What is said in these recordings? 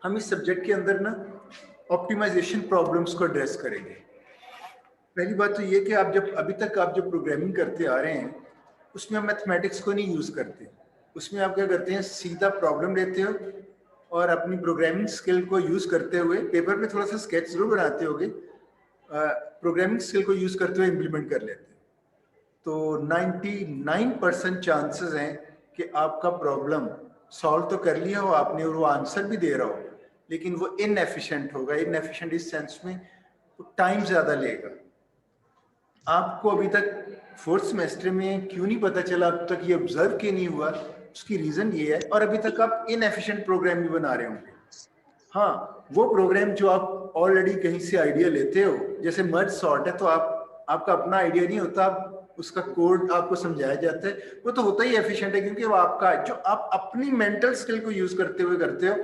हम इस सब्जेक्ट के अंदर ना ऑप्टिमाइजेशन प्रॉब्लम्स को एड्रेस करेंगे। पहली बात तो ये कि आप जब अभी तक आप जो प्रोग्रामिंग करते आ रहे हैं उसमें आप मैथमेटिक्स को नहीं यूज़ करते। उसमें आप क्या करते हैं, सीधा प्रॉब्लम लेते हो और अपनी प्रोग्रामिंग स्किल को यूज़ करते हुए पेपर पे थोड़ा सा स्केच जरूर बनाते होगे, प्रोग्रामिंग स्किल को यूज़ करते हुए इम्प्लीमेंट कर लेते हैं। तो 99% चांसेस हैं कि आपका प्रॉब्लम सॉल्व तो कर लिया हो आपने और वो आंसर भी दे रहा हो, लेकिन वो इनएफिशिएंट होगा। इनएफिशिएंट इस सेंस में वो टाइम ज़्यादा लेगा। आपको अभी तक फोर्थ सेमेस्टर में क्यों नहीं पता चला, अब तक ये ऑब्जर्व क्यों नहीं हुआ, उसकी रीज़न ये है। और अभी तक आप इनएफिशिएंट प्रोग्राम भी बना रहे होंगे। हाँ, वो प्रोग्राम जो आप ऑलरेडी कहीं से आइडिया लेते हो, जैसे मर्ज सॉर्ट है तो आपका अपना आइडिया नहीं होता, आप उसका कोड आपको समझाया जाता है, वो तो होता ही एफिशिएंट है क्योंकि वो आपका जो आप अपनी मेंटल स्किल को यूज करते हुए करते हो।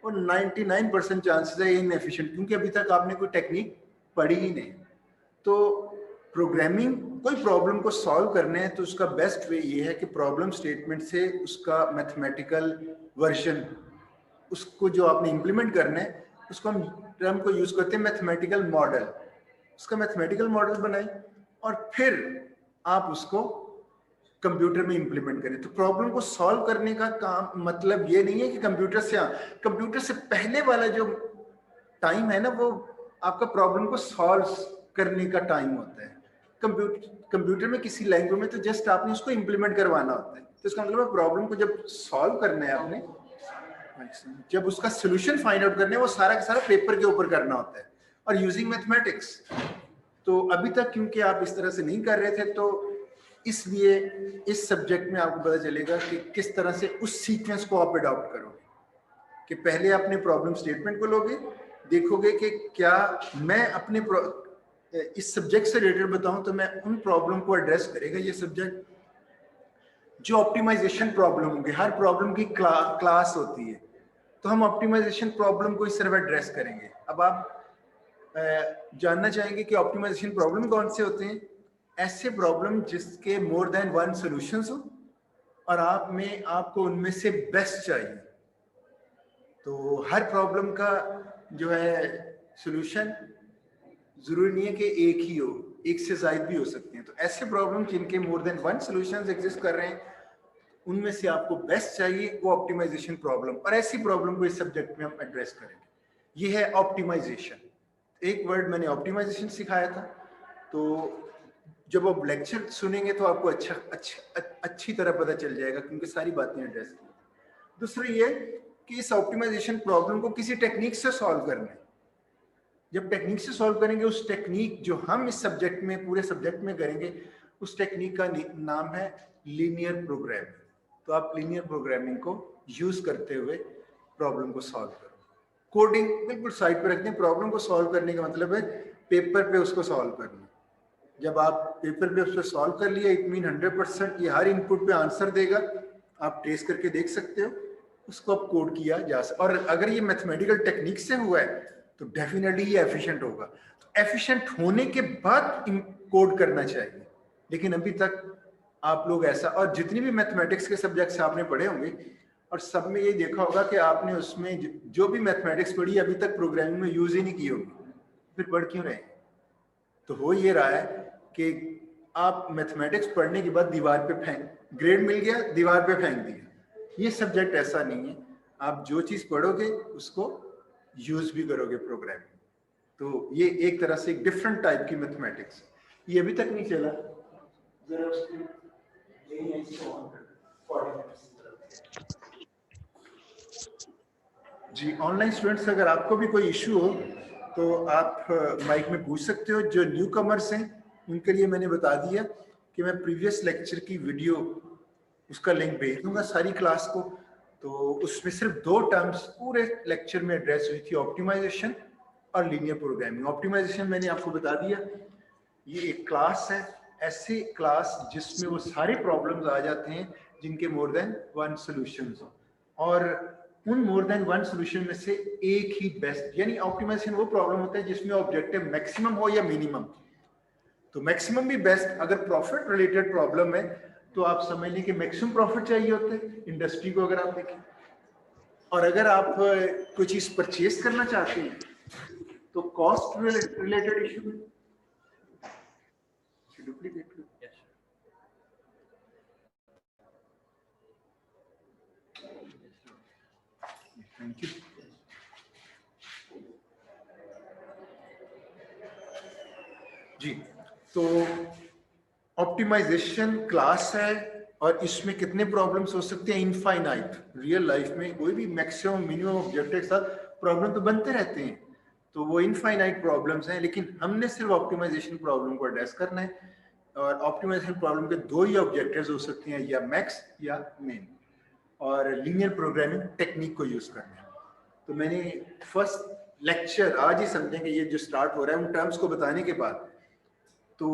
और 99% चांसेस है इनएफिशिएंट, क्योंकि अभी तक आपने कोई टेक्निक पढ़ी ही नहीं। तो प्रोग्रामिंग कोई प्रॉब्लम को सॉल्व करने है तो उसका बेस्ट वे ये है कि प्रॉब्लम स्टेटमेंट से उसका मैथमेटिकल वर्जन, उसको जो आपने इंप्लीमेंट करना है उसको हम टर्म को यूज करते हैं मैथमेटिकल मॉडल। उसका मैथमेटिकल मॉडल बनाएं और फिर आप उसको कंप्यूटर में इंप्लीमेंट करें। तो प्रॉब्लम को सॉल्व करने का काम मतलब ये नहीं है कि कंप्यूटर से पहले वाला जो टाइम है ना, वो आपका प्रॉब्लम को सॉल्व करने का टाइम होता है। कंप्यूटर में किसी लैंग्वेज में तो जस्ट आपने उसको इंप्लीमेंट करवाना होता है। तो इसका मतलब प्रॉब्लम को जब सॉल्व करना है आपने, जब उसका सोल्यूशन फाइंड आउट करने, वो सारा का सारा पेपर के ऊपर करना होता है और यूजिंग मैथमेटिक्स। तो अभी तक क्योंकि आप इस तरह से नहीं कर रहे थे, तो इसलिए इस सब्जेक्ट में आपको पता चलेगा कि किस तरह से उस सीक्वेंस को आप अडॉप्ट करोगे। कि पहले अपने प्रॉब्लम स्टेटमेंट को लोगे, देखोगे कि क्या मैं अपने इस सब्जेक्ट से रिलेटेड बताऊं तो मैं उन प्रॉब्लम को एड्रेस करेगा ये सब्जेक्ट। जो ऑप्टिमाइजेशन प्रॉब्लम होंगे, हर प्रॉब्लम की क्लास होती है, तो हम ऑप्टिमाइजेशन प्रॉब्लम को इस तरह एड्रेस करेंगे। अब आप जानना चाहेंगे कि ऑप्टिमाइजेशन प्रॉब्लम कौन से होते हैं। ऐसे प्रॉब्लम जिसके मोर देन वन सॉल्यूशंस हो और आपको उनमें से बेस्ट चाहिए। तो हर प्रॉब्लम का जो है सॉल्यूशन जरूरी नहीं है कि एक ही हो, एक से ज्यादा भी हो सकते हैं। तो ऐसे प्रॉब्लम जिनके more than one solutions exist कर रहे हैं, उनमें से आपको बेस्ट चाहिए, वो ऑप्टिमाइजेशन प्रॉब्लम। और ऐसी प्रॉब्लम को इस सब्जेक्ट में हम एड्रेस करेंगे। ये है ऑप्टिमाइजेशन। एक वर्ड मैंने ऑप्टिमाइजेशन सिखाया था, तो जब आप लेक्चर सुनेंगे तो आपको अच्छी तरह पता चल जाएगा, क्योंकि सारी बातें एड्रेस की। दूसरा ये कि इस ऑप्टिमाइजेशन प्रॉब्लम को किसी टेक्निक से सॉल्व करना है। जब टेक्निक से सॉल्व करेंगे, उस टेक्निक जो हम इस सब्जेक्ट में पूरे सब्जेक्ट में करेंगे, उस टेक्निक का नाम है लीनियर प्रोग्रामिंग। तो आप लीनियर प्रोग्रामिंग को यूज करते हुए प्रॉब्लम को सॉल्व करो। कोडिंग बिल्कुल साइड पर रखते हैं। प्रॉब्लम को सॉल्व करने का मतलब है पेपर पे उसको सॉल्व करना। जब आप पेपर पे उसको सॉल्व कर लिया, इट मीन 100% ये हर इनपुट पे आंसर देगा, आप टेस्ट करके देख सकते हो, उसको आप कोड किया जा सकता। और अगर ये मैथमेटिकल टेक्निक से हुआ है तो डेफिनेटली ये एफिशिएंट होगा। तो एफिशिएंट होने के बाद कोड करना चाहिए। लेकिन अभी तक आप लोग ऐसा, और जितनी भी मैथमेटिक्स के सब्जेक्ट्स आपने पढ़े होंगे और सब में ये देखा होगा कि आपने उसमें जो भी मैथमेटिक्स पढ़ी अभी तक प्रोग्रामिंग में यूज ही नहीं की होगी, फिर पढ़ क्यों रहे? तो हो ये रहा है कि आप मैथमेटिक्स पढ़ने के बाद दीवार पे ग्रेड मिल गया, दीवार पे फेंक दिया। ये सब्जेक्ट ऐसा नहीं है। आप जो चीज पढ़ोगे उसको यूज भी करोगे प्रोग्रामिंग। तो ये एक तरह से एक डिफरेंट टाइप की मैथमेटिक्स। ये अभी तक नहीं चला, जरा उसको जी। ऑनलाइन स्टूडेंट्स, अगर आपको भी कोई इशू हो तो आप माइक में पूछ सकते हो। जो न्यू कमर्स हैं उनके लिए मैंने बता दिया कि मैं प्रीवियस लेक्चर की वीडियो, उसका लिंक भेज दूंगा सारी क्लास को। तो उसमें सिर्फ 2 टर्म्स पूरे लेक्चर में एड्रेस हुई थी, ऑप्टिमाइजेशन और लीनियर प्रोग्रामिंग। ऑप्टिमाइजेशन मैंने आपको बता दिया, ये एक क्लास है, ऐसी क्लास जिसमें वो सारे प्रॉब्लम्स आ जाते हैं जिनके मोर देन वन सॉल्यूशंस हो, और उन मोर देन वन सॉल्यूशन में से एक ही बेस्ट। यानी ऑप्टिमाइजेशन वो प्रॉब्लम होता है जिसमें ऑब्जेक्टिव मैक्सिमम हो या मिनिमम। तो मैक्सिमम भी बेस्ट। अगर प्रॉफिट रिलेटेड प्रॉब्लम है तो आप समझ लें कि मैक्सिमम प्रॉफिट चाहिए होता है इंडस्ट्री को, अगर आप देखें। और अगर आप कोई चीज परचेज करना चाहते हैं तो कॉस्ट रिलेटेड इशू में डुप्लीकेट थैंक यू। जी, तो ऑप्टिमाइजेशन क्लास है और इसमें कितने प्रॉब्लम्स हो सकते हैं? इनफाइनाइट। रियल लाइफ में कोई भी मैक्सिमम मिनिमम ऑब्जेक्टिव के साथ प्रॉब्लम तो बनते रहते हैं, तो वो इनफाइनाइट प्रॉब्लम्स हैं, लेकिन हमने सिर्फ ऑप्टिमाइजेशन प्रॉब्लम को एड्रेस करना है। और ऑप्टिमाइजेशन प्रॉब्लम के दो ही ऑब्जेक्टिव्स हो सकते हैं, या मैक्स या मेन, और लीनियर प्रोग्रामिंग टेक्निक को यूज करना है। तो मैंने फर्स्ट लेक्चर आज ही समझें कि ये जो स्टार्ट हो रहा है उन टर्म्स को बताने के बाद तो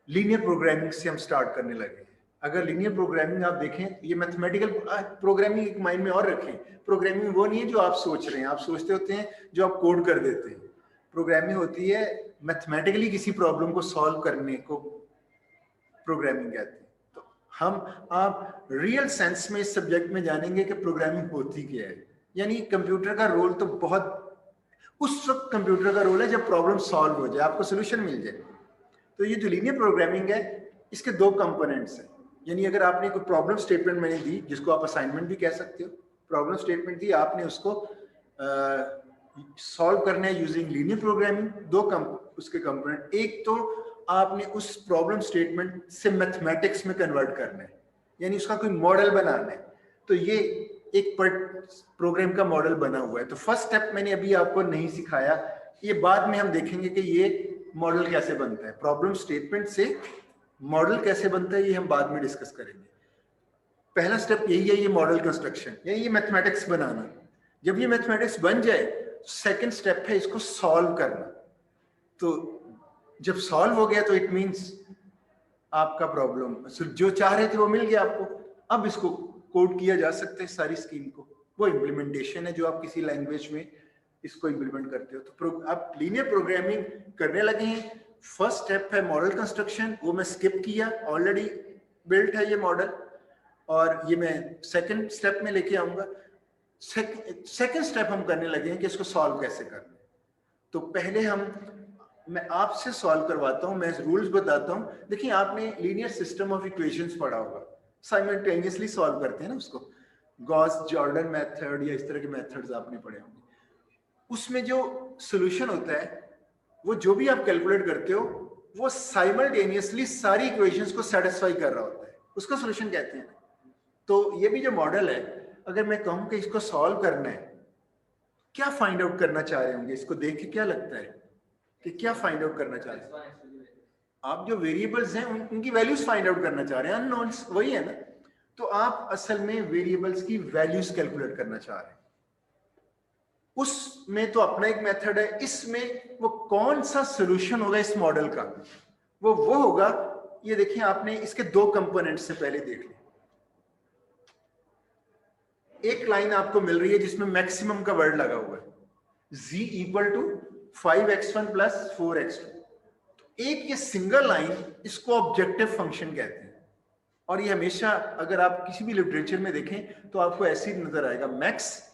लीनियर प्रोग्रामिंग से हम स्टार्ट करने लगे। अगर लीनियर प्रोग्रामिंग आप देखें, ये मैथमेटिकल प्रोग्रामिंग एक माइंड में और रखें, प्रोग्रामिंग वो नहीं है जो आप सोच रहे हैं, आप सोचते होते हैं जो आप कोड कर देते हैं। प्रोग्रामिंग होती है मैथमेटिकली किसी प्रॉब्लम को सॉल्व करने को प्रोग्रामिंग कहते हैं। तो आप रियल सेंस में इस सब्जेक्ट में जानेंगे कि प्रोग्रामिंग होती क्या है। यानी कंप्यूटर का रोल तो बहुत उस वक्त कंप्यूटर का रोल है जब प्रॉब्लम सॉल्व हो जाए, आपको सोल्यूशन मिल जाए। तो ये जो लीनियर प्रोग्रामिंग है इसके दो कंपोनेंट्स हैं। यानी अगर आपने कोई प्रॉब्लम स्टेटमेंट मैंने दी, जिसको आप असाइनमेंट भी कह सकते हो, प्रॉब्लम स्टेटमेंट दी, आपने उसको सॉल्व करना है यूजिंग लीनियर प्रोग्रामिंग। दो उसके कंपोनेंट, एक तो आपने उस प्रॉब्लम स्टेटमेंट से मैथमेटिक्स में कन्वर्ट करना है, यानी उसका कोई मॉडल बनाना है। तो ये एक प्रोग्राम का मॉडल बना हुआ है। तो फर्स्ट स्टेप मैंने अभी आपको नहीं सिखाया, ये बाद में हम देखेंगे कि ये मॉडल कैसे बनता है, प्रॉब्लम स्टेटमेंट से मॉडल कैसे बनता है, ये हम बाद में डिस्कस करेंगे। पहला स्टेप यही है, ये मॉडल कंस्ट्रक्शन, यानी ये मैथमेटिक्स बनाना। जब ये मैथमेटिक्स बन जाए, सेकंड स्टेप है इसको सॉल्व करना। तो जब सॉल्व हो गया तो इट मींस आपका प्रॉब्लम जो चाह रहे थे वो मिल गया आपको। अब इसको कोड किया जा सकता है सारी स्कीम को, वो इम्प्लीमेंटेशन है जो आप किसी लैंग्वेज में इसको इम्प्लीमेंट करते हो। तो आप लीनियर प्रोग्रामिंग करने लगे हैं। फर्स्ट स्टेप है मॉडल कंस्ट्रक्शन, वो मैं स्किप किया, ऑलरेडी बिल्ट है ये मॉडल, और ये मैं सेकंड स्टेप में लेके आऊंगा। सेकंड स्टेप हम करने लगे हैं कि इसको सॉल्व कैसे करना है। तो पहले मैं आपसे सॉल्व करवाता हूं, मैं रूल्स बताता हूं। देखिए, आपने लीनियर सिस्टम ऑफ इक्वेशंस पढ़ा होगा, साइमल्टेनियसली सॉल्व करते हैं ना उसको, गॉस जॉर्डन मेथड या इस तरह के मेथड्स आपने पढ़े होंगे। उसमें जो सॉल्यूशन होता है, वो जो भी आप कैलकुलेट करते हो, वो साइमल्टेनियसली सारी इक्वेशंस को सेटिस्फाई कर रहा होता है, उसका सॉल्यूशन कहते हैं। तो ये भी जो मॉडल है, अगर मैं कहूं कि इसको सॉल्व करना है, क्या फाइंड आउट करना चाह रहे होंगे? इसको देख के क्या लगता है कि क्या फाइंड आउट करना चाह रहे हैं आप? जो वेरिएबल्स हैं उनकी वैल्यूज फाइंड आउट करना चाह रहे हैं, अननोन्स, वही है ना। तो आप असल में वेरिएबल्स की वैल्यूज कैलकुलेट करना चाह रहे हैं। उसमें तो अपना एक मेथड है, इसमें वो कौन सा सॉल्यूशन होगा इस मॉडल का, वो होगा, ये देखिए, आपने इसके दो कंपोनेंट्स से पहले देख लिया। एक लाइन आपको मिल रही है जिसमें मैक्सिमम का वर्ड लगा हुआ है, z equal to 5x1 plus 4x2। एक ये सिंगल लाइन, इसको ऑब्जेक्टिव फंक्शन कहते हैं। और ये हमेशा, अगर आप किसी भी लिटरेचर में देखें तो आपको ऐसे ही नजर आएगा, मैक्स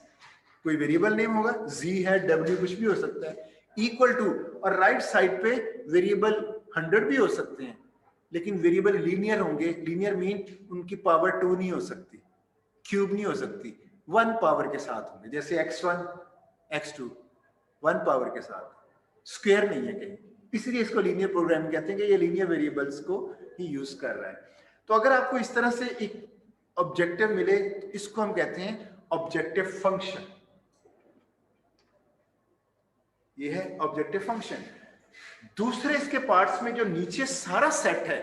कोई वेरिएबल नेम होगा, z है, w कुछ भी हो सकता है, इक्वल टू, और राइट साइड पे वेरिएबल 100 भी हो सकते हैं, लेकिन वेरिएबल लीनियर होंगे। लीनियर मीन उनकी पावर 2 नहीं हो सकती, क्यूब नहीं हो सकती, 1 पावर के साथ होंगे। जैसे x1 x2 1 पावर के साथ, स्क्वायर नहीं है कहीं, इसलिए इसको लीनियर प्रोग्रामिंग कहते हैं कि ये लीनियर वेरिएबल्स को ही यूज कर रहा है। तो अगर आपको इस तरह से एक ऑब्जेक्टिव मिले, तो इसको हम कहते हैं ऑब्जेक्टिव फंक्शन। ये है ऑब्जेक्टिव फंक्शन। दूसरे इसके पार्ट्स में जो नीचे सारा सेट है,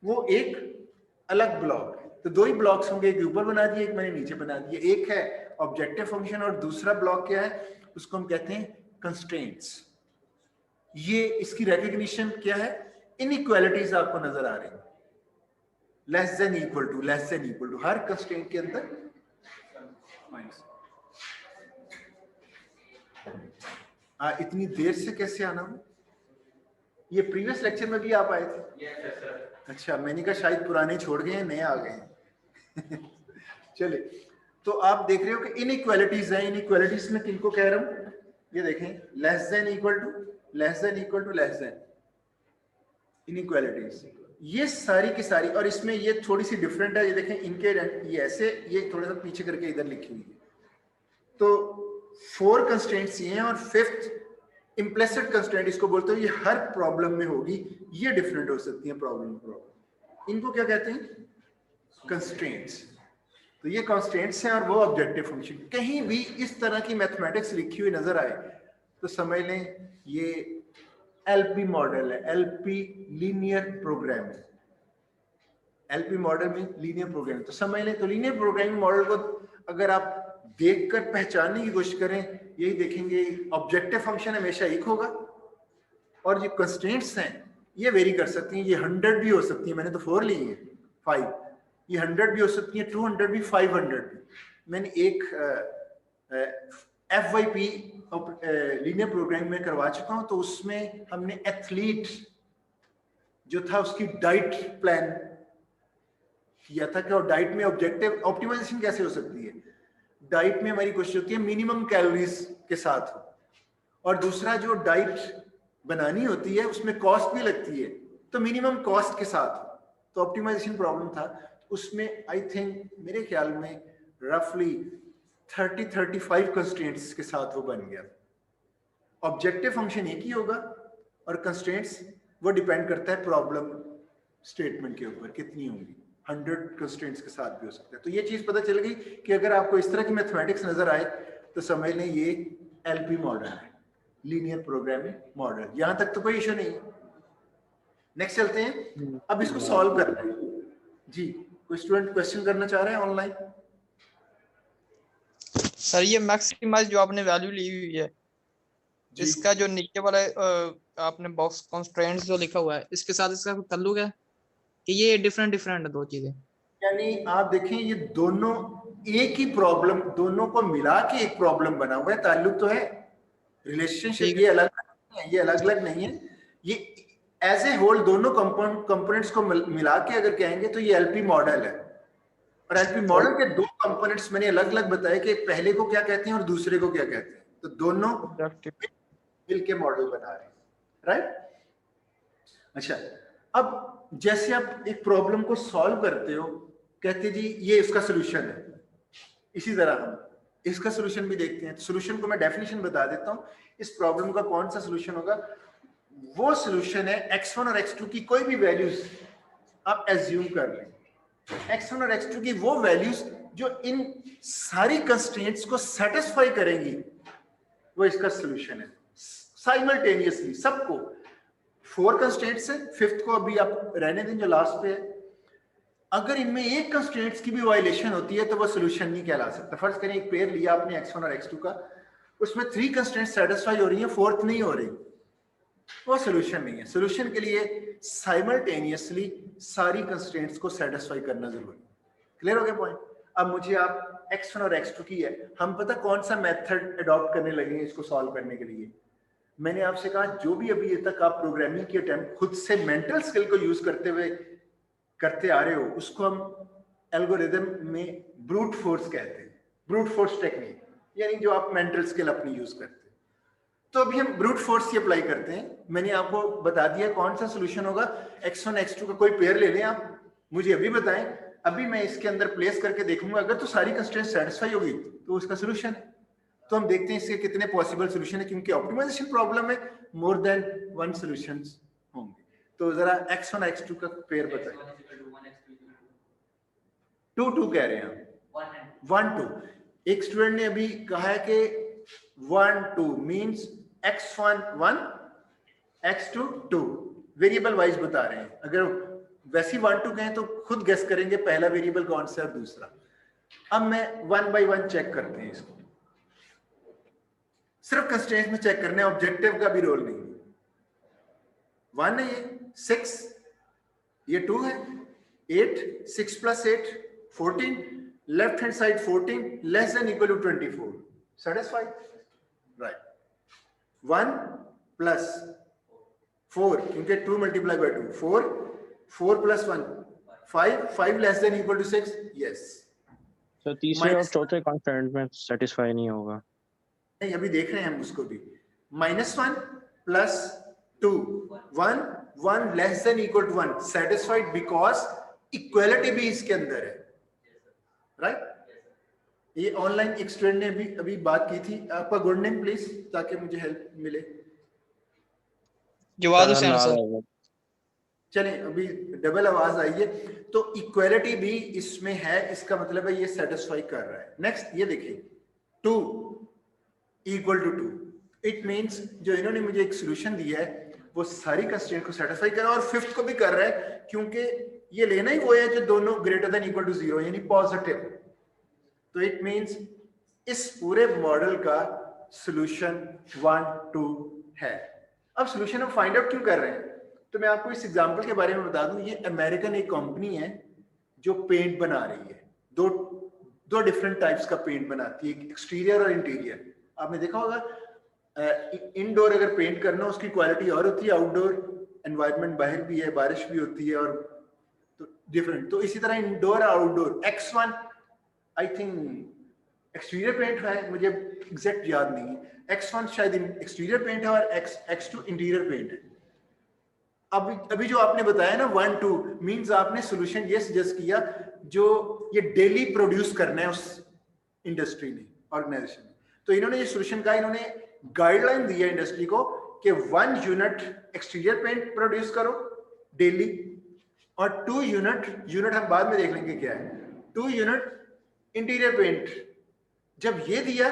वो एक अलग ब्लॉक है। तो दो ही ब्लॉक्स होंगे, एक ऊपर बना दिए, एक मैंने नीचे बना दिए। एक है ऑब्जेक्टिव फंक्शन और दूसरा ब्लॉक क्या है, उसको हम कहते हैं कंस्ट्रेंट्स। ये इसकी रिकॉग्निशन क्या है, इनइक्वालिटीज आपको नजर आ रही है, less than equal to, less than equal to, हर कंस्ट्रेंट के अंदर माइनस। इतनी देर से कैसे आना हो? ये प्रीवियस लेक्चर में भी आप आए थे? अच्छा, मैंने कहा शायद पुराने छोड़ गए हैं, नए आ गए हैं। चले, तो आप देख रहे हो कि इनइक्वालिटीज है, इनइक्वालिटीज में किनको कह रहा हूं, ये देखें less than equal to less than equal to less than, inequalities ये सारी की सारी। और इसमें ये थोड़ी सी डिफरेंट है, ये देखें इनके ये ऐसे, ये थोड़ा सा पीछे करके इधर लिखी हुई है। तो 4 कंस्ट्रेंट्स ये हैं और 5th इम्प्लिसिट कंस्ट्रेंट इसको बोलते हैं, ये हर प्रॉब्लम में होगी, ये डिफरेंट हो सकती है प्रॉब्लम। इनको क्या कहते हैं? कंस्ट्रेंट्स। तो ये कंस्ट्रेंट्स हैं और वो ऑब्जेक्टिव फंक्शन। कहीं भी इस तरह की मैथमेटिक्स लिखी हुई नजर आए तो समझ लें ये एलपी मॉडल है, LP linear programming. LP model में लीनियर प्रोग्रामिंग तो समझ लें। तो लीनियर प्रोग्रामिंग मॉडल को अगर आप देखकर पहचानने की कोशिश करें, यही देखेंगे ऑब्जेक्टिव फंक्शन हमेशा एक होगा और जो कंस्ट्रेंट्स हैं ये वेरी कर सकती हैं। ये 100 भी हो सकती है, मैंने तो 4 ली है, 5, ये 100 भी हो सकती है, 200 भी, 500 भी। मैंने एक FYP लीनियर प्रोग्रामिंग में करवा चुका हूं, तो उसमें हमने एथलीट जो था उसकी डाइट प्लान किया था कि और डाइट में ऑब्जेक्टिव ऑप्टिमाइजेशन कैसे हो सकती है। डाइट में हमारी कोशिश होती है मिनिमम कैलोरीज के साथ हो, और दूसरा जो डाइट बनानी होती है उसमें कॉस्ट भी लगती है, तो मिनिमम कॉस्ट के साथ हो। तो ऑप्टिमाइजेशन प्रॉब्लम था उसमें, आई थिंक मेरे ख्याल में रफली 30-35 कंस्ट्रेंट्स के साथ वो बन गया। ऑब्जेक्टिव फंक्शन एक ही होगा और कंस्ट्रेंट्स वो डिपेंड करता है प्रॉब्लम स्टेटमेंट के ऊपर कितनी होंगी। 100 कंस्ट्रेंट्स के साथ भी हो सकता है। तो ये चीज पता चल गई कि अगर आपको इस तरह की मैथमेटिक्स नजर आए तो समझ लें ये एलपी मॉडल है, लीनियर प्रोग्रामिंग मॉडल। यहां तक तो कोई इशू नहीं। नेक्स्ट चलते हैं, अब इसको सॉल्व करना है। जी, कोई स्टूडेंट क्वेश्चन करना चाह रहे हैं ऑनलाइन? सर ये मैक्सिमाइज जो आपने वैल्यू ली हुई है, इसका जो नीचे वाला आपने बॉक्स कंस्ट्रेंट्स जो लिखा हुआ है, इसके साथ इसका कोई ताल्लुक है कि ये डिफरेंट डिफरेंट है दो चीजें? यानी आप देखें ये दोनों एक ही प्रॉब्लम, दोनों को मिला के एक प्रॉब्लम बना हुआ है, ताल्लुक तो है, रिलेशनशिप ये अलग नहीं है, ये अलग अलग नहीं है, ये एज ए होल दोनों कंपोनेंट्स को मिला के अगर कहेंगे तो ये एलपी मॉडल है। और एलपी मॉडल के दो कंपोनेंट्स मैंने अलग अलग बताए कि पहले को क्या कहते हैं और दूसरे को क्या कहते हैं, तो दोनों मिलके मॉडल बना रहे हैं, राइट। अच्छा, अब जैसे आप एक प्रॉब्लम को सॉल्व करते हो, कहते जी ये इसका सोल्यूशन है, इसी तरह हम इसका सोल्यूशन भी देखते हैं। सोल्यूशन को मैं डेफिनेशन बता देता हूं, इस प्रॉब्लम का कौन सा सोल्यूशन होगा। वो सोल्यूशन है x1 और x2 की कोई भी वैल्यूज आप एज्यूम कर लें, x1 और x2 की वो वैल्यूज जो इन सारी कंस्ट्रेंट्स को सेटिस्फाई करेंगी, वो इसका सोल्यूशन है साइमल्टेनियसली सबको। 4 कंस्ट्रेंट्स है, 5th को अभी आप रहने दें जो लास्ट पे है। अगर इनमें एक कंस्ट्रेंट्स की भी वायलेशन होती है तो वो सोल्यूशन नहीं कहला सकता। फर्ज करें एक पेयर लिया आपने x1 और x2 का, उसमें 3 कंस्ट्रेंट्स सेटिस्फाई हो रही है, 4th नहीं हो रही, वो सोल्यूशन नहीं है। सोल्यूशन के लिए साइमल्टेनियसली सारी कंस्ट्रेंट्स को सेटिस्फाई करना जरूरी है। क्लियर हो गया पॉइंट? अब मुझे आप x1 और x2 की है, हम पता कौन सा मेथड अडॉप्ट करने लगे हैं इसको सॉल्व करने के लिए। मैंने आपसे कहा जो भी अभी तक आप प्रोग्रामिंग की अटेम्प्ट खुद से मेंटल स्किल को यूज करते हुए करते आ रहे हो, उसको हम एल्गोरिदम में ब्रूट फोर्स कहते हैं, ब्रूट फोर्स टेक्निक, यानी जो आप मेंटल स्किल अपनी यूज करते हैं। तो अभी हम ब्रूट फोर्स की अप्लाई करते हैं। मैंने आपको बता दिया कौन सा सोल्यूशन होगा। x1 x2 का कोई पेयर ले लें आप, मुझे अभी बताएं, अभी मैं इसके अंदर प्लेस करके देखूंगा, अगर तो सारी कंस्ट्रेंट्स सेटिस्फाई होगी तो उसका सोल्यूशन है। तो हम देखते हैं इसके कितने पॉसिबल सोल्यूशन है, क्योंकि ऑप्टिमाइजेशन प्रॉब्लम में मोर देन 1 सॉल्यूशंस होंगे। तो जरा x1 x2 का पेयर बताएं। 2 कह रहे हैं, 1 2। एक स्टूडेंट ने अभी कहा है कि 1 2 means x1 1 x2 2, variable wise बता रहे हैं। अगर वैसे 1 2 कहें तो खुद गेस करेंगे पहला वेरिएबल कौन सा है और दूसरा। अब मैं 1 बाय 1 चेक करते हैं इसको, सिर्फ कंस्ट्रेंट्स में चेक करना है, ऑब्जेक्टिव का भी रोल नहीं है। 1 है ये 6, ये 2 है 8, 6 + 8 14, left hand side 14 less than equal to 24, satisfied, right. 1 + 4 क्योंकि 2 × 2 4 4 + 1 5 5 less than equal to 6, yes तो तीसरे और चौथे कंस्ट्रेंट में सेटिस्फाई नहीं होगा। नहीं, अभी देख रहे हैं हम उसको भी। -1 + 2 1 1 less than equal to 1 satisfied because equality भी इसके अंदर है, राइट? ये ऑनलाइन एक स्टूडेंट ने अभी बात की थी। आपका गुड नेम प्लीज, ताकि मुझे हेल्प मिले। जवाद हुसैन सर। चलें, अभी डबल आवाज आई है तो इक्वालिटी भी इसमें है, इसका मतलब है ये सेटिस्फाई कर रहा है। नेक्स्ट ये देखिए, 2 = 2, इट मींस जो इन्होंने मुझे एक सॉल्यूशन दिया है वो सारी कंस्ट्रेंट को सेटिस्फाई कर रहा है और फिफ्थ को भी कर रहा है, क्योंकि ये लेना ही वो है जो दोनों ग्रेटर देन इक्वल टू 0 यानी पॉजिटिव। तो इट मींस इस पूरे मॉडल का सॉल्यूशन 1 2 है। अब सॉल्यूशन हम फाइंड आउट क्यों कर रहे हैं, तो मैं आपको इस एग्जांपल के बारे में बता दूं। ये अमेरिकन एक कंपनी है जो पेंट बना रही है, दो डिफरेंट टाइप्स का पेंट बनाती है, एक्सटीरियर और इंटीरियर। आपने देखा होगा इनडोर अगर पेंट करना उसकी क्वालिटी और होती है, आउटडोर एनवायरनमेंट बाहर भी है, बारिश भी होती है और तो डिफरेंट। तो इसी तरह indoor outdoor X1 I think exterior paint है, मुझे एग्जैक्ट याद नहीं है। X1 शायद एक्सटीरियर पेंट है और X2 इंटीरियर पेंट है। अभी जो आपने बताया ना 1 2 मींस आपने सॉल्यूशन ये सजेस्ट किया जो ये डेली प्रोड्यूस करना है उस इंडस्ट्री ने, ऑर्गेनाइजेशन ने। तो इन्होंने ये सॉल्यूशन का इन्होंने गाइडलाइन दी है इंडस्ट्री को कि 1 यूनिट एक्सटीरियर पेंट प्रोड्यूस करो डेली और 2 यूनिट हम बाद में देख लेंगे क्या है, 2 यूनिट इंटीरियर पेंट। जब ये दिया,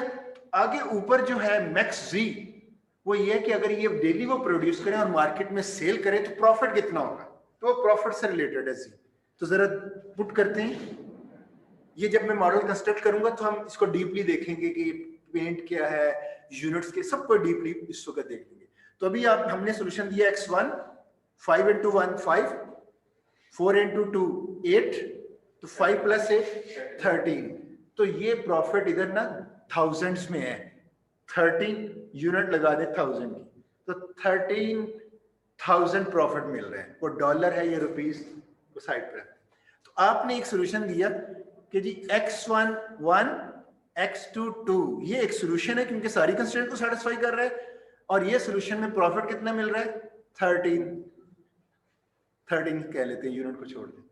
आगे ऊपर जो है मैक्स जी वो ये है कि अगर ये डेली वो प्रोड्यूस करें और मार्केट में सेल करें तो प्रॉफिट कितना होगा, तो वो प्रॉफिट से रिलेटेड है जी। तो जरा पुट करते हैं, ये जब मैं मॉडल कंस्ट्रक्ट करूंगा तो हम इसको डीपली देखेंगे कि पेंट क्या है, यूनिट्स के सबको डीपली इस वक्त देख लेंगे। तो अभी हमने सॉल्यूशन दिया X1 5 × 1 5 4 × 2 8 तो 5 + 8 13। तो ये प्रॉफिट इधर ना थाउजेंड्स में है, 13 यूनिट लगा दे 1000 की तो 13,000 प्रॉफिट मिल रहा है। वो डॉलर है या रुपीस को साइड पर। तो आपने एक सॉल्यूशन दिया कि जी X1 1 X2 2, ये एक सॉल्यूशन है क्योंकि सारी कंस्ट्रेंट को सेटिस्फाई कर रहा है और ये सॉल्यूशन में प्रॉफिट कितना मिल रहा है 13 कह लेते हैं, यूनिट को छोड़ दें।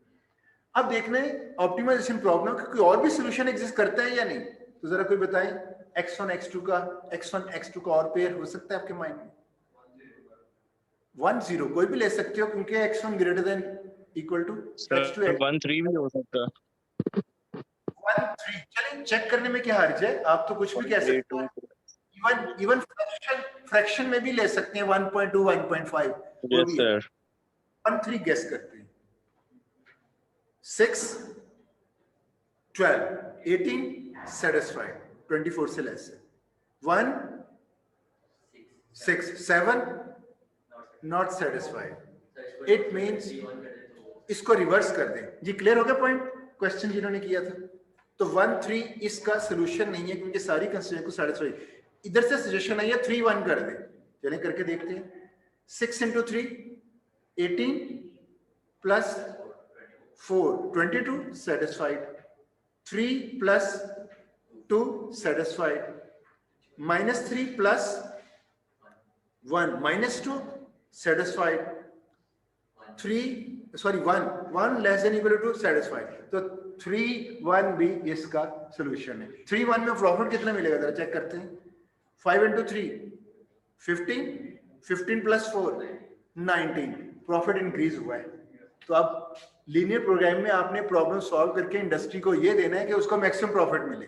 अब देखना है ऑप्टिमाइजेशन प्रॉब्लम का कोई और भी सॉल्यूशन एग्जिस्ट करता है या नहीं, तो जरा कोई बताएं। X1 X2 का और पेयर हो सकता है आपके माइंड में? 1 0 कोई भी ले सकते हो क्योंकि X1 > X2 1 3 भी हो सकता है। 1 3 चलें, चेक करने में क्या हर्ज है, आप तो कुछ भी कह सकते हो। इवन फ्रैक्शन में भी ले सकते हैं 1.2 1.5। Yes sir. 1 3 गेस करते हैं। 6 12 18 सेटिस्फाइड, 24 से लेस है। 1 6 7 नॉट सेटिस्फाइड। इट मींस इसको रिवर्स कर दें जी। क्लियर हो गया पॉइंट, क्वेश्चन जिन्होंने किया था? तो 1 3 इसका सोल्यूशन नहीं है क्योंकि सारी कंस्ट्रेंट को सेटिस्फाई। इधर से सजेशन आई है 3 1 कर दें, चलें करके देखते हैं। 6 × 3 18 + 4 22 satisfied, 3 + 2 satisfied, -3 + 1 -2 satisfied, 1 less than equal to satisfied. तो 3 1 भी इसका सॉल्यूशन है। 3 1 में प्रॉफिट कितना मिलेगा जरा चेक करते हैं। 5 × 3 15 15 + 4 19 प्रॉफिट इंक्रीज हुआ है। तो अब लीनियर प्रोग्राम में आपने प्रॉब्लम सॉल्व करके इंडस्ट्री को ये देना है कि उसको मैक्सिमम प्रॉफिट मिले।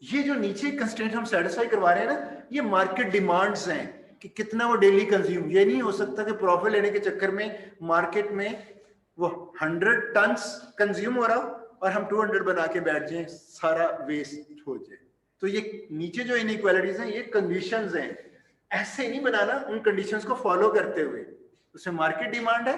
ये जो नीचे कंस्ट्रेंट हम सेटिस्फाई करवा रहे हैं ना, ये मार्केट डिमांड्स हैं कि कितना वो डेली कंज्यूम। ये नहीं हो सकता कि प्रॉफिट लेने के चक्कर में मार्केट में वो 100 टन्स कंज्यूम हो रहा हो और हम 200 बना के बैठ जाएं, सारा वेस्ट हो जाए। तो ये नीचे जो इनइक्वालिटीज हैं ये कंडीशंस हैं, ऐसे नहीं बनाना, उन कंडीशंस को फॉलो करते हुए। उसमें मार्केट डिमांड है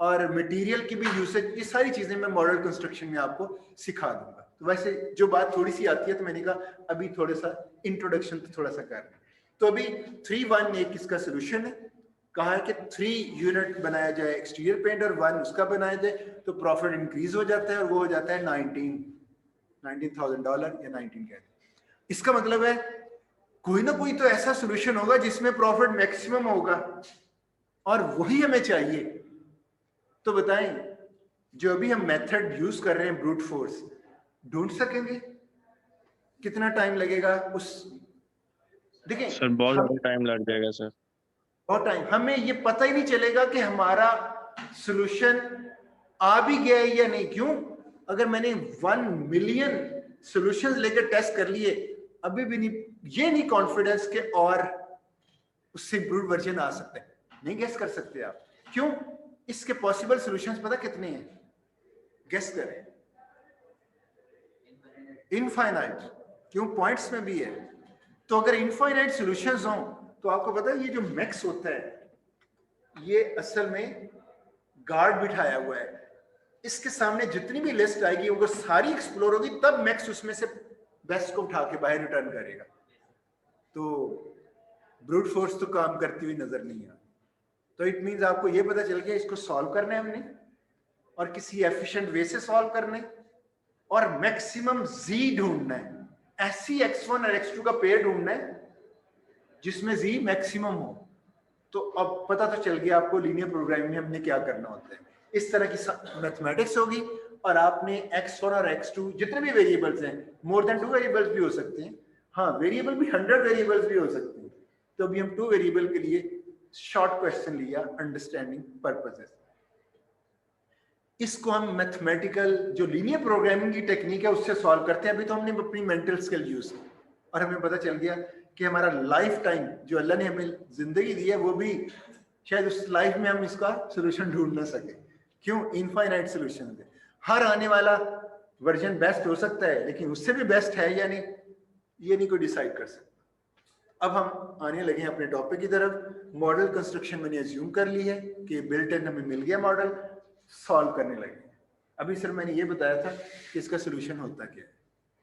और मटेरियल की भी यूसेज, ये सारी चीजें मैं मॉडल कंस्ट्रक्शन में आपको सिखा दूंगा। तो वैसे जो बात थोड़ी सी आती है तो मैंने कहा अभी थोड़ा सा इंट्रोडक्शन तो थोड़ा सा कर रहे हैं। तो अभी 3 1 एक इसका सोल्यूशन है। कहा है कि 3 यूनिट बनाया जाए एक्सटीरियर पेंट और 1 उसका बनाया जाए तो प्रॉफिट इंक्रीज हो जाता है और वो हो जाता है 19। $19,000 या 19 कहते हैं। इसका मतलब है कोई ना कोई तो ऐसा सोल्यूशन होगा जिसमें प्रॉफिट मैक्सिमम होगा और वही हमें चाहिए। तो बताएं, जो अभी हम मेथड यूज कर रहे हैं ब्रूट फोर्स, ढूंढ सकेंगे? कितना टाइम लगेगा उस? देखिए सर बहुत ज्यादा टाइम लग जाएगा सर। बहुत टाइम, हमें ये पता ही नहीं चलेगा कि हमारा सोल्यूशन आ भी गया है या नहीं। क्यों? अगर मैंने 1 मिलियन सॉल्यूशंस लेकर टेस्ट कर लिए, अभी भी नहीं, ये नहीं कॉन्फिडेंस के और उससे इम्प्रूव वर्जन आ सकता है, नहीं गेस कर सकते आप। क्यों? इसके पॉसिबल सॉल्यूशंस पता कितने हैं? गेस करें। इनफाइनाइट। क्यों? पॉइंट्स में भी है। तो अगर इनफाइनाइट सॉल्यूशंस हों तो आपको पता है ये जो मैक्स होता है ये असल में गार्ड बिठाया हुआ है। इसके सामने जितनी भी लिस्ट आएगी वो सारी एक्सप्लोर होगी, तब मैक्स उसमें से बेस्ट को उठा के बाहर रिटर्न करेगा। तो ब्रूट फोर्स तो काम करती हुई नजर नहीं आ। तो इट मींस आपको ये पता चल गया इसको सॉल्व करना है हमने, और किसी एफिशिएंट वे से सॉल्व करना है, और मैक्सिमम z ढूंढना है। ऐसी x1 और x2 का पेयर ढूंढना है जिसमें z मैक्सिमम हो। तो अब पता तो चल गया आपको लीनियर प्रोग्रामिंग में हमने क्या करना होता है। इस तरह की मैथमेटिक्स होगी और आपने x1 और x2 जितने भी वेरिएबल्स हैं, मोर देन 2 वेरिएबल्स भी हो सकते हैं, हाँ वेरिएबल भी 100 वेरिएबल्स भी हो सकते हैं। तो अभी हम 2 वेरिएबल के लिए शॉर्ट क्वेश्चन लिया अंडरस्टैंडिंग पर्पसेस। इसको हम मैथमेटिकल जो लीनियर प्रोग्रामिंग की टेक्निक है उससे सॉल्व करते हैं। अभी तो हमने अपनी मेंटल स्किल यूज की और हमें पता चल गया कि हमारा लाइफ टाइम जो अल्लाह ने हमें जिंदगी दी है वो भी शायद उस लाइफ में हम इसका सोल्यूशन ढूंढ ना सके। क्यों? इनफाइनाइट सोल्यूशन है। हर आने वाला वर्जन बेस्ट हो सकता है, लेकिन उससे भी बेस्ट है या नहीं ये नहीं कोई डिसाइड कर सकता। अब हम आने लगे हैं अपने टॉपिक की तरफ। मॉडल कंस्ट्रक्शन मैंने अज्यूम कर ली है कि बिल्ट इन हमें मिल गया मॉडल, सॉल्व करने लगे। अभी सर मैंने ये बताया था कि इसका सोल्यूशन होता क्या है,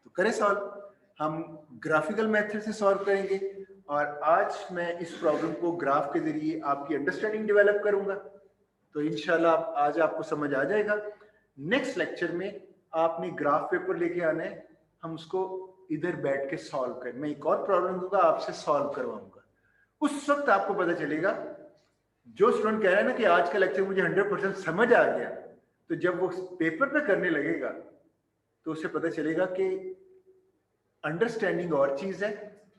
तो करें सॉल्व। हम ग्राफिकल मेथड से सॉल्व करेंगे और आज मैं इस प्रॉब्लम को ग्राफ के जरिए आपकी अंडरस्टैंडिंग डेवलप करूंगा। तो इंशाल्लाह आज आपको समझ आ जाएगा। नेक्स्ट लेक्चर में आपने ग्राफ पेपर लेके आना है, हम उसको इधर बैठ के सॉल्व करें। मैं एक और प्रॉब्लम दूंगा, आपसे सॉल्व करवाऊंगा। उस वक्त आपको पता चलेगा, जो स्टूडेंट कह रहा है ना कि आज का लेक्चर मुझे 100% समझ आ गया, तो जब वो पेपर पे करने लगेगा तो उसे पता चलेगा कि अंडरस्टैंडिंग और चीज है।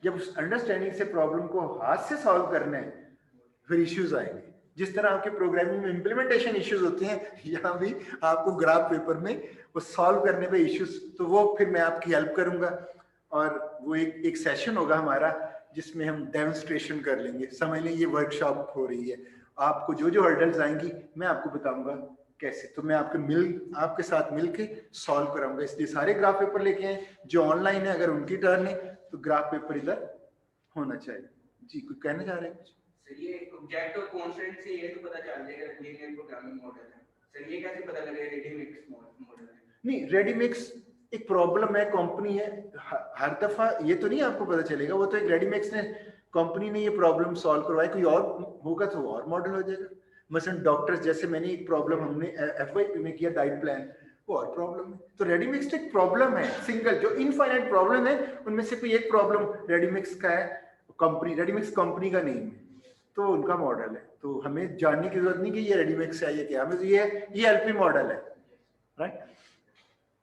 जब उस अंडरस्टैंडिंग से प्रॉब्लम को हाथ से सॉल्व करना है फिर इश्यूज आएंगे। जिस तरह आपके प्रोग्रामिंग में इंप्लीमेंटेशन इश्यूज होते हैं, यहाँ भी आपको ग्राफ पेपर में वो सॉल्व करने पे इश्यूज, तो वो फिर मैं आपकी हेल्प करूंगा और वो एक सेशन होगा हमारा जिसमें हम डेमोन्स्ट्रेशन कर लेंगे। समझ लें ये वर्कशॉप हो रही है। आपको जो जो हर्डल्स आएंगी मैं आपको बताऊंगा कैसे, तो मैं आपके साथ मिलके सॉल्व कराऊंगा। इसलिए सारे ग्राफ पेपर लेके आए। जो ऑनलाइन है अगर उनकी टर्न है तो ग्राफ पेपर इधर होना चाहिए। जी कुछ कहना चाह रहे हैं? सर ये ऑब्जेक्ट और कांस्टेंट से ये तो पता चल जाएगा लीनियर प्रोग्रामिंग मॉडल है। सर ये कैसे पता लगेगा रेडी मिक्स मॉडल है? नहीं, रेडी मिक्स एक प्रॉब्लम है, कंपनी है, हर दफा ये तो नहीं आपको पता चलेगा। वो तो एक रेडी मिक्स ने, कंपनी ने ये प्रॉब्लम सॉल्व करवाई, कोई और होगा तो और मॉडल हो जाएगा। मसलन डॉक्टर्स जैसे मैंने एक प्रॉब्लम हमने एफवाईपी में किया डाइट प्लान, वो और प्रॉब्लम है। तो रेडी मिक्स एक प्रॉब्लम है सिंगल, जो इनफाइनाइट प्रॉब्लम है उनमें से कोई एक प्रॉब्लम रेडी मिक्स का है। कंपनी रेडी मिक्स कंपनी का नेम है तो उनका मॉडल है। तो हमें जानने की जरूरत नहीं कि ये रेडी मिक्स है या क्या, हमें तो ये एलपी मॉडल है, राइट।